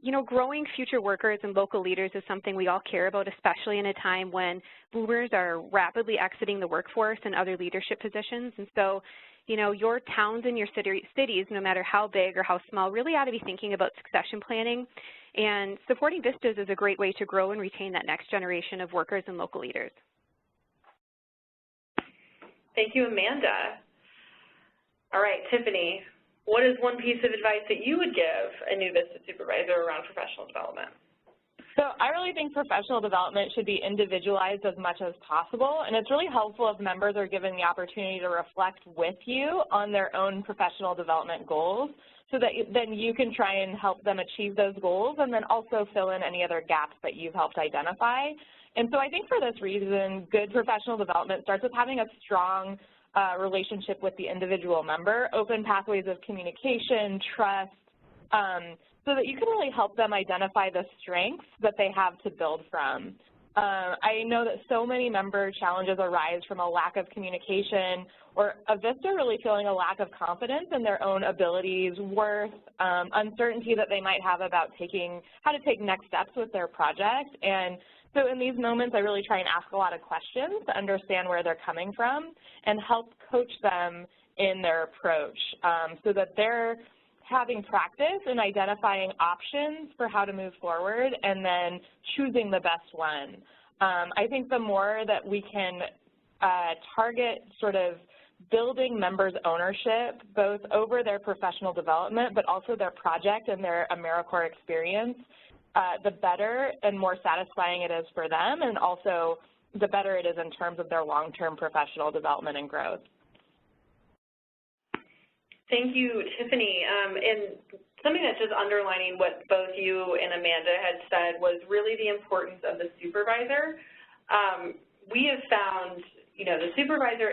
you know, growing future workers and local leaders is something we all care about, especially in a time when boomers are rapidly exiting the workforce and other leadership positions. And so, you know, your towns and your cities, no matter how big or how small, really ought to be thinking about succession planning. And supporting Vistas is a great way to grow and retain that next generation of workers and local leaders. Thank you, Amanda. All right, Tiffany, what is one piece of advice that you would give a new Vista supervisor around professional development? So I really think professional development should be individualized as much as possible, and it's really helpful if members are given the opportunity to reflect with you on their own professional development goals so that then you can try and help them achieve those goals and then also fill in any other gaps that you've helped identify. And so I think for this reason, good professional development starts with having a strong relationship with the individual member, open pathways of communication, trust, so that you can really help them identify the strengths that they have to build from. I know that so many member challenges arise from a lack of communication or a Vista really feeling a lack of confidence in their own abilities, worth, uncertainty that they might have about how to take next steps with their project. And so in these moments, I really try and ask a lot of questions to understand where they're coming from and help coach them in their approach so that they're having practice in identifying options for how to move forward and then choosing the best one. I think the more that we can target sort of building members' ownership both over their professional development but also their project and their AmeriCorps experience, the better and more satisfying it is for them, and also the better it is in terms of their long-term professional development and growth. Thank you, Tiffany. And something that's just underlining what both you and Amanda had said was really the importance of the supervisor. We have found, you know, the supervisor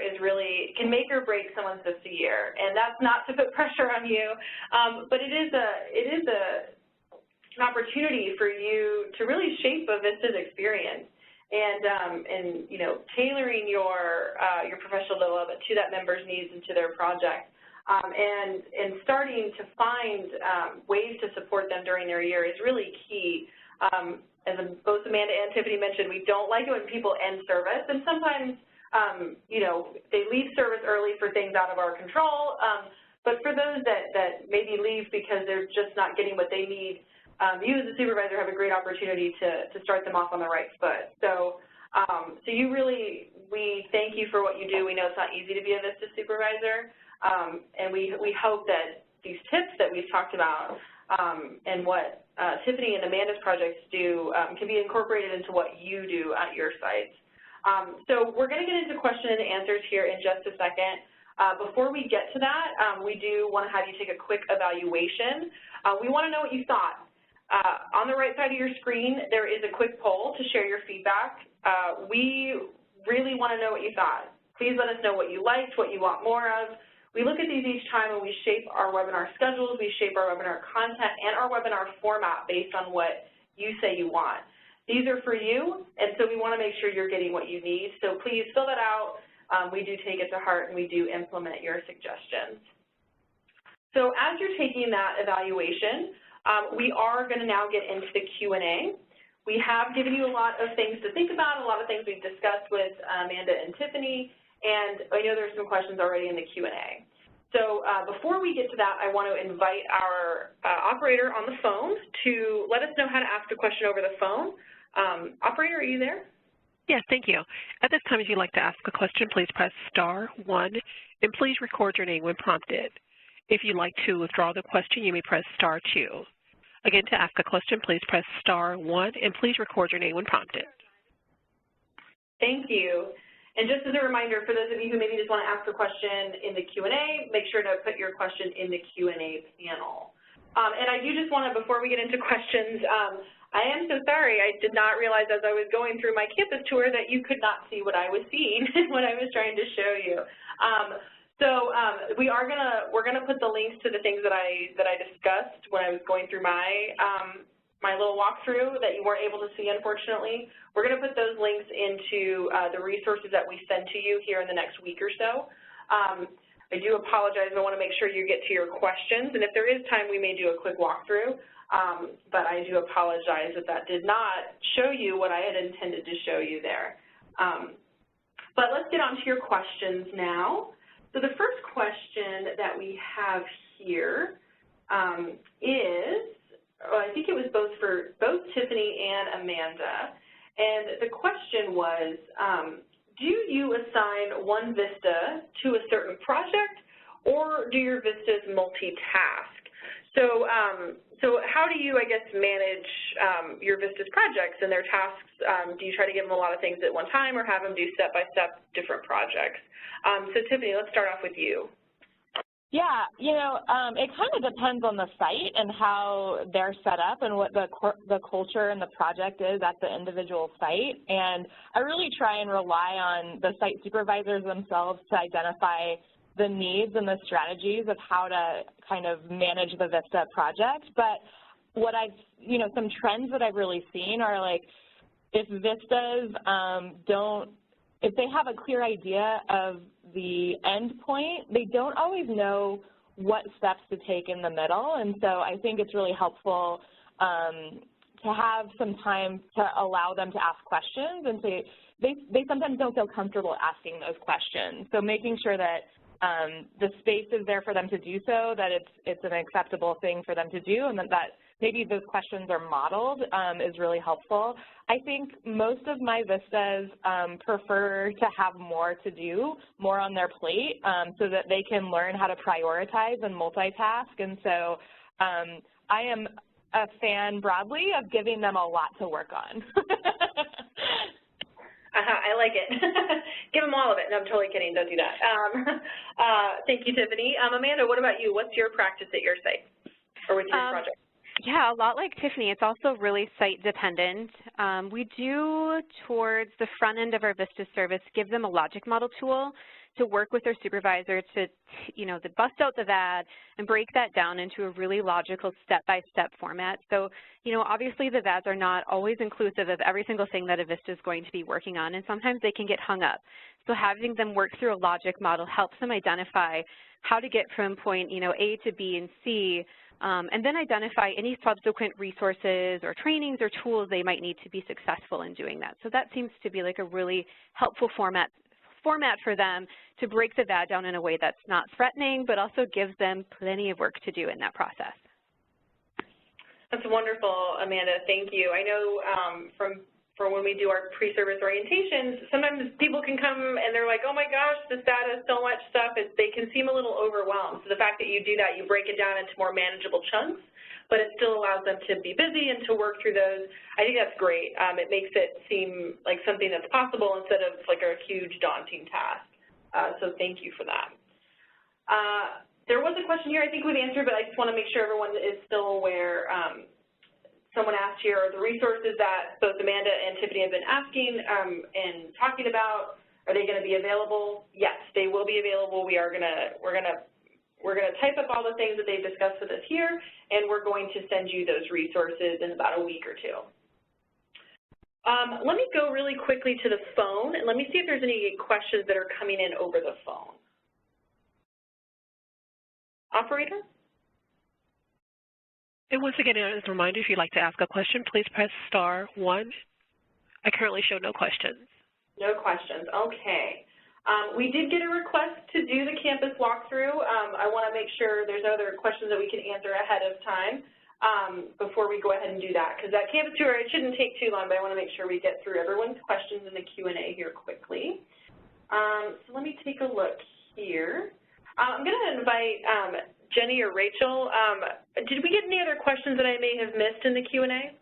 can make or break someone's Vista year, and that's not to put pressure on you, but it is an opportunity for you to really shape a Vista's experience and you know, tailoring your professional development to that member's needs and to their project. And starting to find ways to support them during their year is really key. As both Amanda and Tiffany mentioned, we don't like it when people end service, and sometimes, you know, they leave service early for things out of our control, but for those that maybe leave because they're just not getting what they need, you as a supervisor have a great opportunity to start them off on the right foot. So we thank you for what you do. We know it's not easy to be a Vista supervisor. And we hope that these tips that we've talked about and what Tiffany and Amanda's projects do can be incorporated into what you do at your sites. So we're going to get into question and answers here in just a second. Before we get to that, we do want to have you take a quick evaluation. We want to know what you thought. On the right side of your screen, there is a quick poll to share your feedback. We really want to know what you thought. Please let us know what you liked, what you want more of. We look at these each time and we shape our webinar schedules, we shape our webinar content and our webinar format based on what you say you want. These are for you, and so we want to make sure you're getting what you need. So please fill that out. We do take it to heart and we do implement your suggestions. So as you're taking that evaluation, we are going to now get into the Q&A. We have given you a lot of things to think about, a lot of things we've discussed with Amanda and Tiffany, and I know there's some questions already in the Q&A. So before we get to that, I want to invite our operator on the phone to let us know how to ask a question over the phone. Operator, are you there? Yes, thank you. At this time, if you'd like to ask a question, please press *1, and please record your name when prompted. If you'd like to withdraw the question, you may press *2. Again, to ask a question, please press *1, and please record your name when prompted. Thank you. And just as a reminder, for those of you who maybe just want to ask a question in the Q&A, make sure to put your question in the Q&A panel. And I do just want to, before we get into questions, I am so sorry. I did not realize as I was going through my campus tour that you could not see what I was seeing and what I was trying to show you. We're gonna put the links to the things that I discussed when I was going through my my little walkthrough that you weren't able to see, unfortunately, we're going to put those links into the resources that we send to you here in the next week or so. I do apologize. I want to make sure you get to your questions, and if there is time, we may do a quick walkthrough. But I do apologize that that did not show you what I had intended to show you there. But let's get on to your questions now. So the first question that we have here is, I think it was for both Tiffany and Amanda, and the question was, do you assign one Vista to a certain project, or do your Vistas multitask? So, so how do you, I guess, manage your Vistas projects and their tasks? Do you try to give them a lot of things at one time, or have them do step-by-step different projects? So Tiffany, let's start off with you. Yeah, you know, it kind of depends on the site and how they're set up and what the culture and the project is at the individual site. And I really try and rely on the site supervisors themselves to identify the needs and the strategies of how to kind of manage the Vista project. But what I've, you know, some trends that I've really seen are like, if Vistas if they have a clear idea of the end point, they don't always know what steps to take in the middle. And so I think it's really helpful to have some time to allow them to ask questions, and they sometimes don't feel comfortable asking those questions. So making sure that the space is there for them to do so, that it's an acceptable thing for them to do, and that maybe those questions are modeled is really helpful. I think most of my Vistas prefer to have more to do, more on their plate, so that they can learn how to prioritize and multitask. And so I am a fan broadly of giving them a lot to work on. I like it. Give them all of it. No, I'm totally kidding. Don't do that. Thank you, Tiffany. Amanda, what about you? What's your practice at your site or with your project? Yeah, a lot like Tiffany. It's also really site dependent. We do, towards the front end of our Vista service, give them a logic model tool to work with their supervisor to, you know, bust out the VAD and break that down into a really logical step-by-step format. So, you know, obviously the VADs are not always inclusive of every single thing that a Vista is going to be working on, and sometimes they can get hung up. So having them work through a logic model helps them identify how to get from point, you know, A to B and C, and then identify any subsequent resources or trainings or tools they might need to be successful in doing that. So that seems to be like a really helpful format for them to break the VAD down in a way that's not threatening, but also gives them plenty of work to do in that process. That's wonderful, Amanda. Thank you. I know for when we do our pre-service orientations, sometimes people can come and they're like, oh my gosh, this data is so much stuff, they can seem a little overwhelmed. So the fact that you do that, you break it down into more manageable chunks, but it still allows them to be busy and to work through those. I think that's great. It makes it seem like something that's possible instead of like a huge daunting task. So thank you for that. There was a question here I think we've answered, but I just want to make sure everyone is still aware. Someone asked here, are the resources that both Amanda and Tiffany have been asking and talking about, are they going to be available? Yes, they will be available. We're going to type up all the things that they've discussed with us here, and we're going to send you those resources in about a week or two. Let me go really quickly to the phone, and let me see if there's any questions that are coming in over the phone. Operator? And once again, as a reminder, if you'd like to ask a question, please press *1. I currently show no questions. No questions. Okay. We did get a request to do the campus walkthrough. I want to make sure there's no other questions that we can answer ahead of time before we go ahead and do that, because that campus tour, it shouldn't take too long, but I want to make sure we get through everyone's questions in the Q&A here quickly. So let me take a look here. I'm going to invite Jenny or Rachel. Did we get any other questions that I may have missed in the Q&A?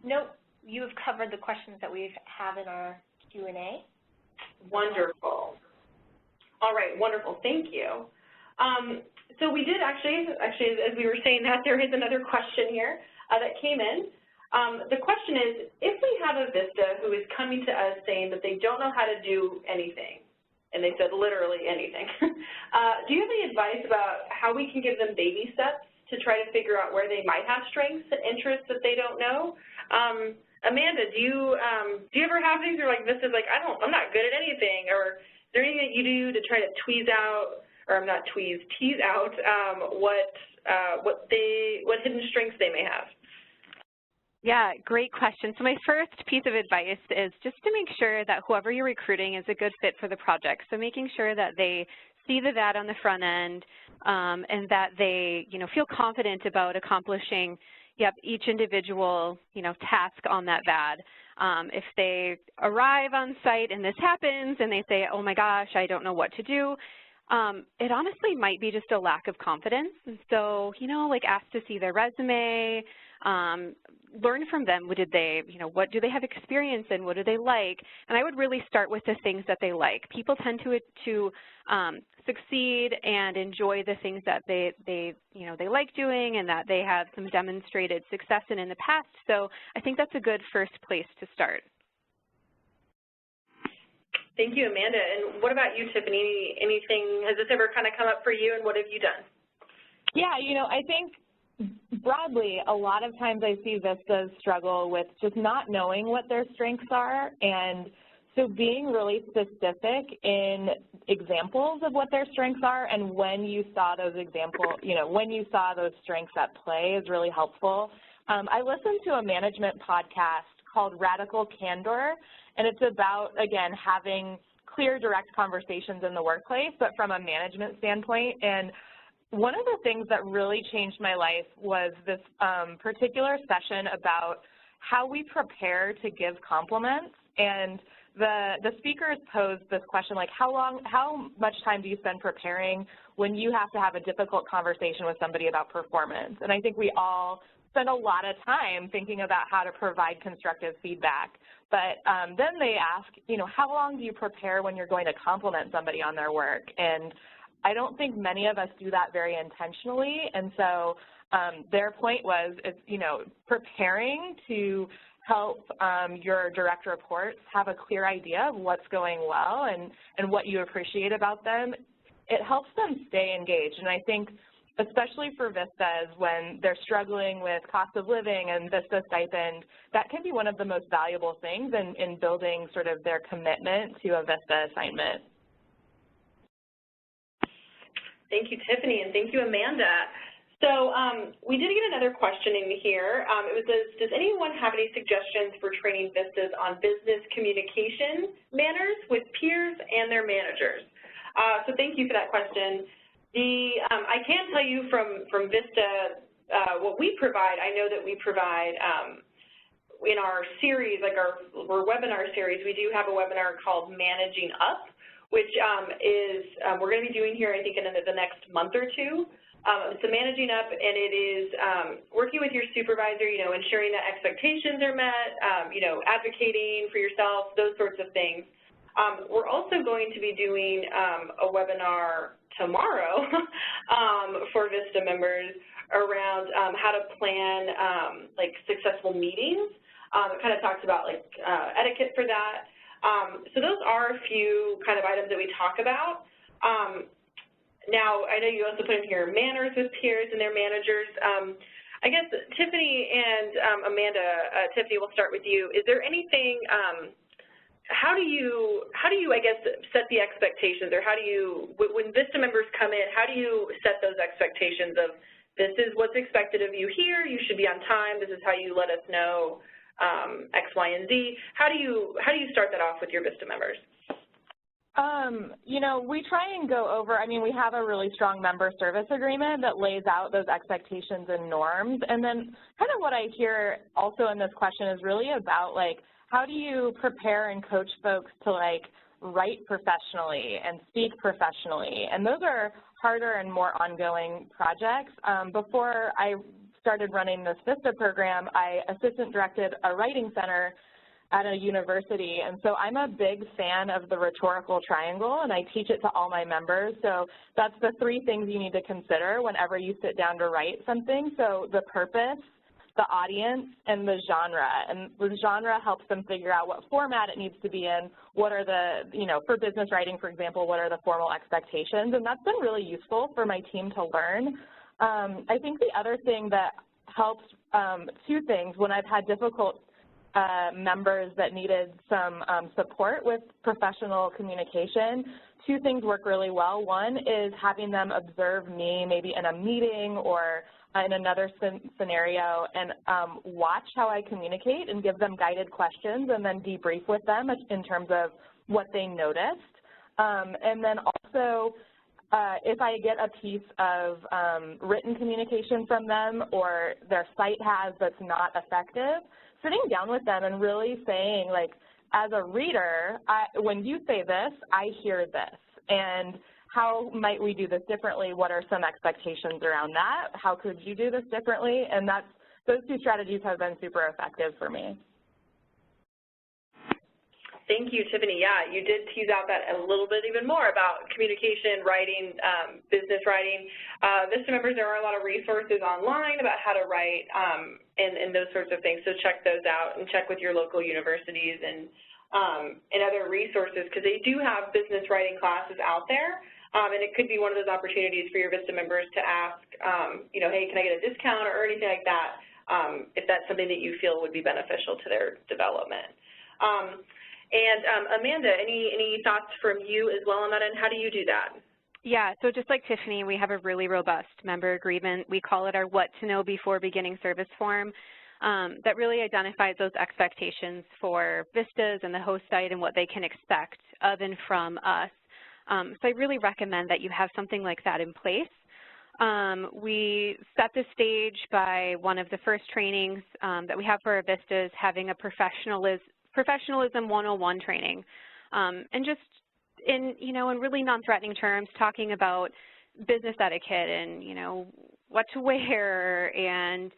Nope. You have covered the questions that we have in our Q&A. Wonderful. All right, wonderful. Thank you. So we did actually, as we were saying that, there is another question here that came in. The question is, if we have a Vista who is coming to us saying that they don't know how to do anything, and they said literally anything, do you have any advice about how we can give them baby steps to try to figure out where they might have strengths and interests that they don't know. Amanda, do you ever have things where like this is like I'm not good at anything, or is there anything that you do to try to tease out what hidden strengths they may have? Yeah, great question. So my first piece of advice is just to make sure that whoever you're recruiting is a good fit for the project. So making sure that they see the VAD on the front end and that they, feel confident about accomplishing, each individual, task on that VAD. If they arrive on site and this happens and they say, oh my gosh, I don't know what to do, it honestly might be just a lack of confidence. And so, ask to see their resume, learn from them. What do they have experience in? What do they like? And I would really start with the things that they like. People tend to succeed and enjoy the things that they like doing and that they have some demonstrated success in the past. So I think that's a good first place to start. Thank you, Amanda. And what about you, Tiffany? Anything, has this ever kind of come up for you, and what have you done? Yeah, I think broadly, a lot of times I see Vistas struggle with just not knowing what their strengths are, and so being really specific in examples of what their strengths are and when you saw those when you saw those strengths at play is really helpful. I listened to a management podcast called Radical Candor, and it's about, again, having clear, direct conversations in the workplace, but from a management standpoint. And one of the things that really changed my life was this particular session about how we prepare to give compliments. And the speakers posed this question, like, how much time do you spend preparing when you have to have a difficult conversation with somebody about performance? And I think we all spend a lot of time thinking about how to provide constructive feedback. But then they ask, how long do you prepare when you're going to compliment somebody on their work? And I don't think many of us do that very intentionally. And so their point was, preparing to help your direct reports have a clear idea of what's going well and what you appreciate about them. It helps them stay engaged. And I think especially for Vistas, when they're struggling with cost of living and Vista stipend, that can be one of the most valuable things in building sort of their commitment to a Vista assignment. Thank you, Tiffany, and thank you, Amanda. So we did get another question in here. It was, does anyone have any suggestions for training Vistas on business communication manners with peers and their managers? So thank you for that question. I can tell you from Vista what we provide. I know that we provide in our series, like our webinar series, we do have a webinar called Managing Up, which is we're going to be doing here, I think, in the next month or two. So Managing Up, and it is working with your supervisor, ensuring that expectations are met, advocating for yourself, those sorts of things. We're also going to be doing a webinar tomorrow for Vista members around how to plan like successful meetings. It kind of talks about like etiquette for that. So those are a few kind of items that we talk about. Now, I know you also put in here manners with peers and their managers. I guess Tiffany and Amanda, Tiffany, we'll start with you. Is there anything, how do you, I guess, set the expectations, or how do you, when Vista members come in, how do you set those expectations of this is what's expected of you here, you should be on time, this is how you let us know X, Y, and Z. How do you start that off with your Vista members? We try and go over, we have a really strong member service agreement that lays out those expectations and norms. And then kind of what I hear also in this question is really about, like, how do you prepare and coach folks to, like, write professionally and speak professionally? And those are harder and more ongoing projects. Before I started running this Vista program, I assistant directed a writing center at a university, and so I'm a big fan of the rhetorical triangle, and I teach it to all my members. So that's the 3 things you need to consider whenever you sit down to write something. So the purpose, the audience, and the genre. And the genre helps them figure out what format it needs to be in, what are the, for business writing, for example, what are the formal expectations, and that's been really useful for my team to learn. I think the other thing that helps, two things, when I've had difficult members that needed some support with professional communication, two things work really well. One is having them observe me maybe in a meeting or in another scenario and watch how I communicate and give them guided questions and then debrief with them in terms of what they noticed. And then also, if I get a piece of written communication from them or their site has that's not effective, sitting down with them and really saying, like, as a reader, when you say this, I hear this. And how might we do this differently? What are some expectations around that? How could you do this differently? And those two strategies have been super effective for me. Thank you, Tiffany. Yeah, you did tease out that a little bit even more about communication, writing, business writing. Vista members, there are a lot of resources online about how to write and those sorts of things, so check those out and check with your local universities and other resources because they do have business writing classes out there, and it could be one of those opportunities for your Vista members to ask, you know, hey, can I get a discount or anything like that, if that's something that you feel would be beneficial to their development. And Amanda, any thoughts from you as well on that, and how do you do that? Yeah, so just like Tiffany, we have a really robust member agreement. We call it our What to Know Before Beginning Service form that really identifies those expectations for Vistas and the host site and what they can expect of and from us. So I really recommend that you have something like that in place. We set the stage by one of the first trainings that we have for our Vistas, having a Professionalism 101 training, and just in really non-threatening terms, talking about business etiquette and, you know, what to wear and,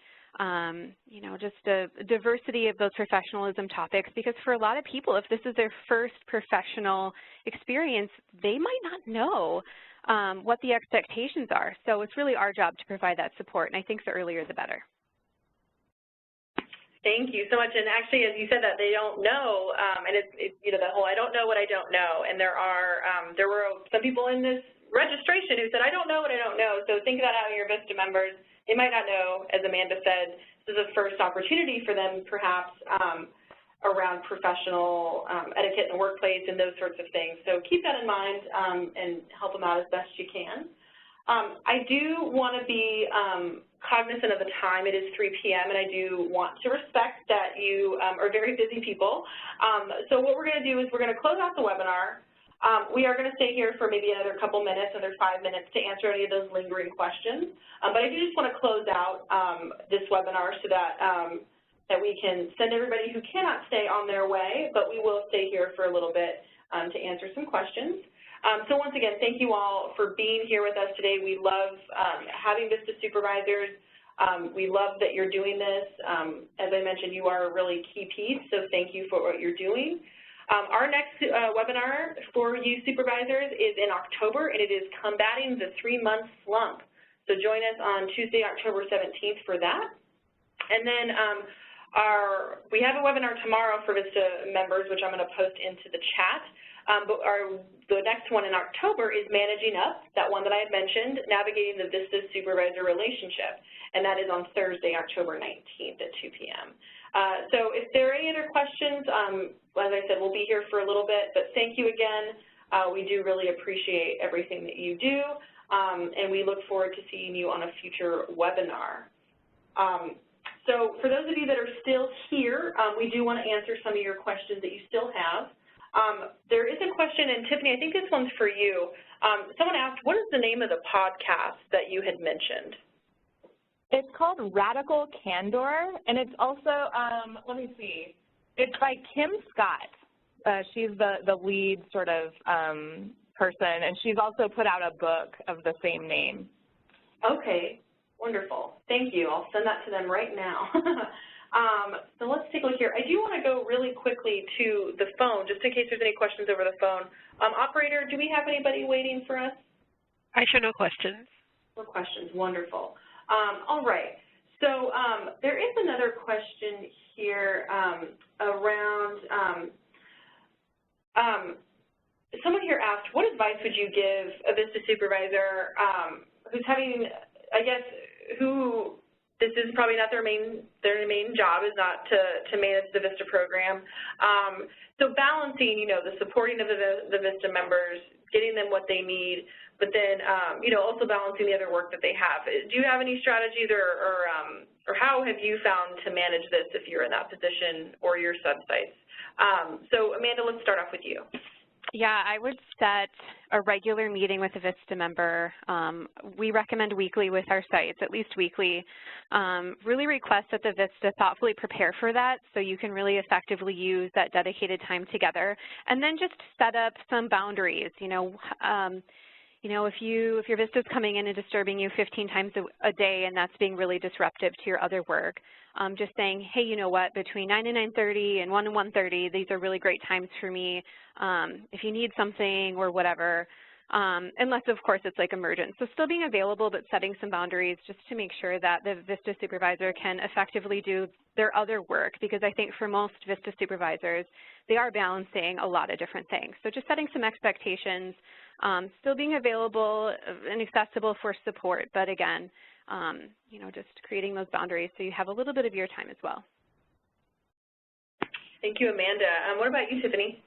you know, just a diversity of those professionalism topics, because for a lot of people, if this is their first professional experience, they might not know what the expectations are. So it's really our job to provide that support, and I think the earlier the better. Thank you so much. And actually, as you said that, they don't know, and it's you know, the whole I don't know what I don't know. And there were some people in this registration who said, I don't know what I don't know. So think about how your Vista members, they might not know, as Amanda said, this is a first opportunity for them perhaps around professional etiquette in the workplace and those sorts of things. So keep that in mind and help them out as best you can. I do want to be cognizant of the time. It is 3 p.m. and I do want to respect that you are very busy people. So what we're going to do is we're going to close out the webinar. We are going to stay here for maybe another couple minutes, another 5 minutes to answer any of those lingering questions. But I do just want to close out this webinar so that that we can send everybody who cannot stay on their way, but we will stay here for a little bit to answer some questions. So once again, thank you all for being here with us today. We love having Vista supervisors. We love that you're doing this. As I mentioned, you are a really key piece, so thank you for what you're doing. Our next webinar for you supervisors is in October, and it is Combating the 3-Month Slump. So join us on Tuesday, October 17th for that. And then we have a webinar tomorrow for Vista members, which I'm going to post into the chat. But the next one in October is Managing Up, that one that I had mentioned, Navigating the Vista Supervisor Relationship, and that is on Thursday, October 19th at 2 p.m. So if there are any other questions, as I said, we'll be here for a little bit, but thank you again. We do really appreciate everything that you do, and we look forward to seeing you on a future webinar. So for those of you that are still here, we do want to answer some of your questions that you still have. There is a question, and Tiffany, I think this one's for you. Someone asked, what is the name of the podcast that you had mentioned? It's called Radical Candor, and it's also, let me see, it's by Kim Scott. She's the lead sort of person, and she's also put out a book of the same name. Okay, wonderful. Thank you. I'll send that to them right now. So let's take a look here. I do want to go really quickly to the phone, just in case there's any questions over the phone. Operator, do we have anybody waiting for us? I show no questions. No questions. Wonderful. All right. So there is another question here around, someone here asked, what advice would you give a Vista supervisor who's having I guess, who, this is probably not their main job is not to manage the Vista program. So balancing, you know, the supporting of the Vista members, getting them what they need, but then, you know, also balancing the other work that they have. Do you have any strategies or how have you found to manage this if you're in that position or your sub-sites? So Amanda, let's start off with you. Yeah, I would set a regular meeting with a Vista member. We recommend weekly with our sites, at least weekly. Really request that the Vista thoughtfully prepare for that so you can really effectively use that dedicated time together. And then just set up some boundaries. You know, if your Vista is coming in and disturbing you 15 times a day and that's being really disruptive to your other work, just saying, hey, you know what, between 9 and 9:30 and 1 and 1:30, these are really great times for me. If you need something or whatever, unless, of course, it's like emergent. So still being available, but setting some boundaries just to make sure that the Vista supervisor can effectively do their other work, because I think for most Vista supervisors, they are balancing a lot of different things. So just setting some expectations, still being available and accessible for support, but again, you know, just creating those boundaries so you have a little bit of your time as well. Thank you, Amanda. What about you, Tiffany?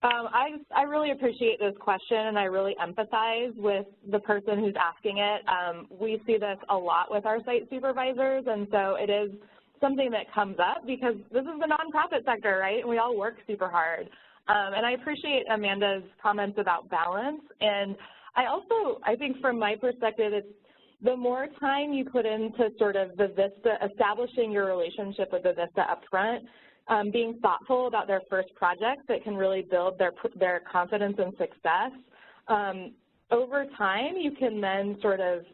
I really appreciate this question, and I really empathize with the person who's asking it. We see this a lot with our site supervisors, and so it is something that comes up because this is the nonprofit sector, right? And we all work super hard. And I appreciate Amanda's comments about balance. And I think from my perspective, it's the more time you put into sort of the Vista, establishing your relationship with the Vista up front, being thoughtful about their first project that can really build their confidence and success. Over time, you can then sort of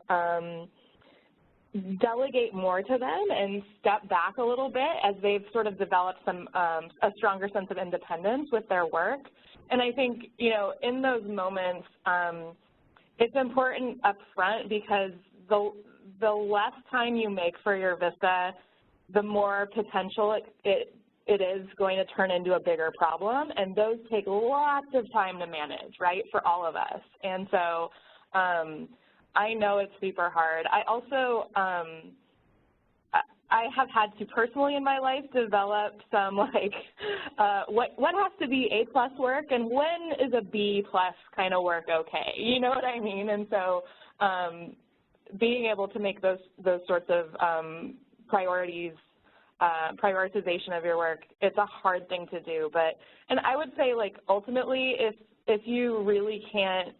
delegate more to them and step back a little bit as they've sort of developed a stronger sense of independence with their work. And I think, you know, in those moments, it's important up front because the less time you make for your Vista, the more potential it is going to turn into a bigger problem, and those take lots of time to manage, right, for all of us. And so I know it's super hard. I also, I have had to personally in my life develop some like, what has to be A+ work and when is a B+ kind of work okay? You know what I mean? And so being able to make those sorts of priorities, prioritization of your work, it's a hard thing to do. And I would say, like, ultimately, if you really can't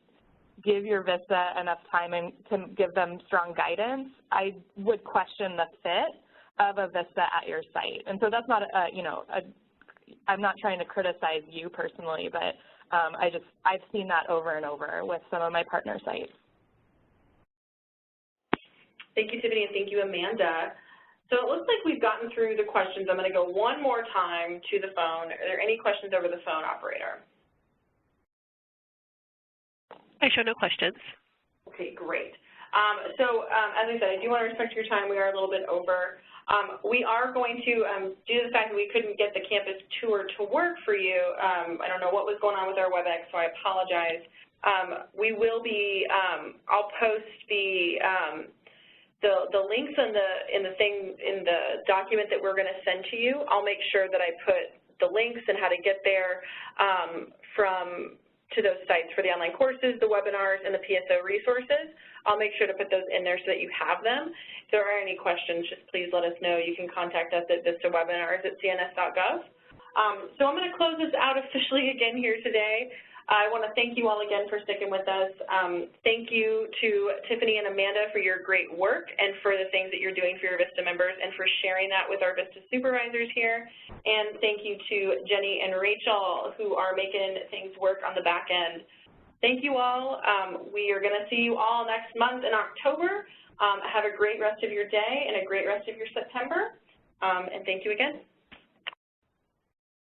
give your Vista enough time and to give them strong guidance, I would question the fit of a Vista at your site. And so that's not I'm not trying to criticize you personally, but I've seen that over and over with some of my partner sites. Thank you, Tiffany, and thank you, Amanda. So it looks like we've gotten through the questions. I'm going to go one more time to the phone. Are there any questions over the phone, operator? I show no questions. Okay, great. As I said, I do want to respect your time. We are a little bit over. We are going to, due to the fact that we couldn't get the campus tour to work for you, I don't know what was going on with our WebEx, so I apologize. We will be, I'll post the links in the document that we're going to send to you. I'll make sure that I put the links and how to get there to those sites for the online courses, the webinars, and the PSO resources. I'll make sure to put those in there so that you have them. If there are any questions, just please let us know. You can contact us at vistawebinars@cns.gov. So I'm going to close this out officially again here today. I want to thank you all again for sticking with us. Thank you to Tiffany and Amanda for your great work and for the things that you're doing for your Vista members and for sharing that with our Vista supervisors here. And thank you to Jenny and Rachel who are making things work on the back end. Thank you all. We are going to see you all next month in October. Have a great rest of your day and a great rest of your September. And thank you again.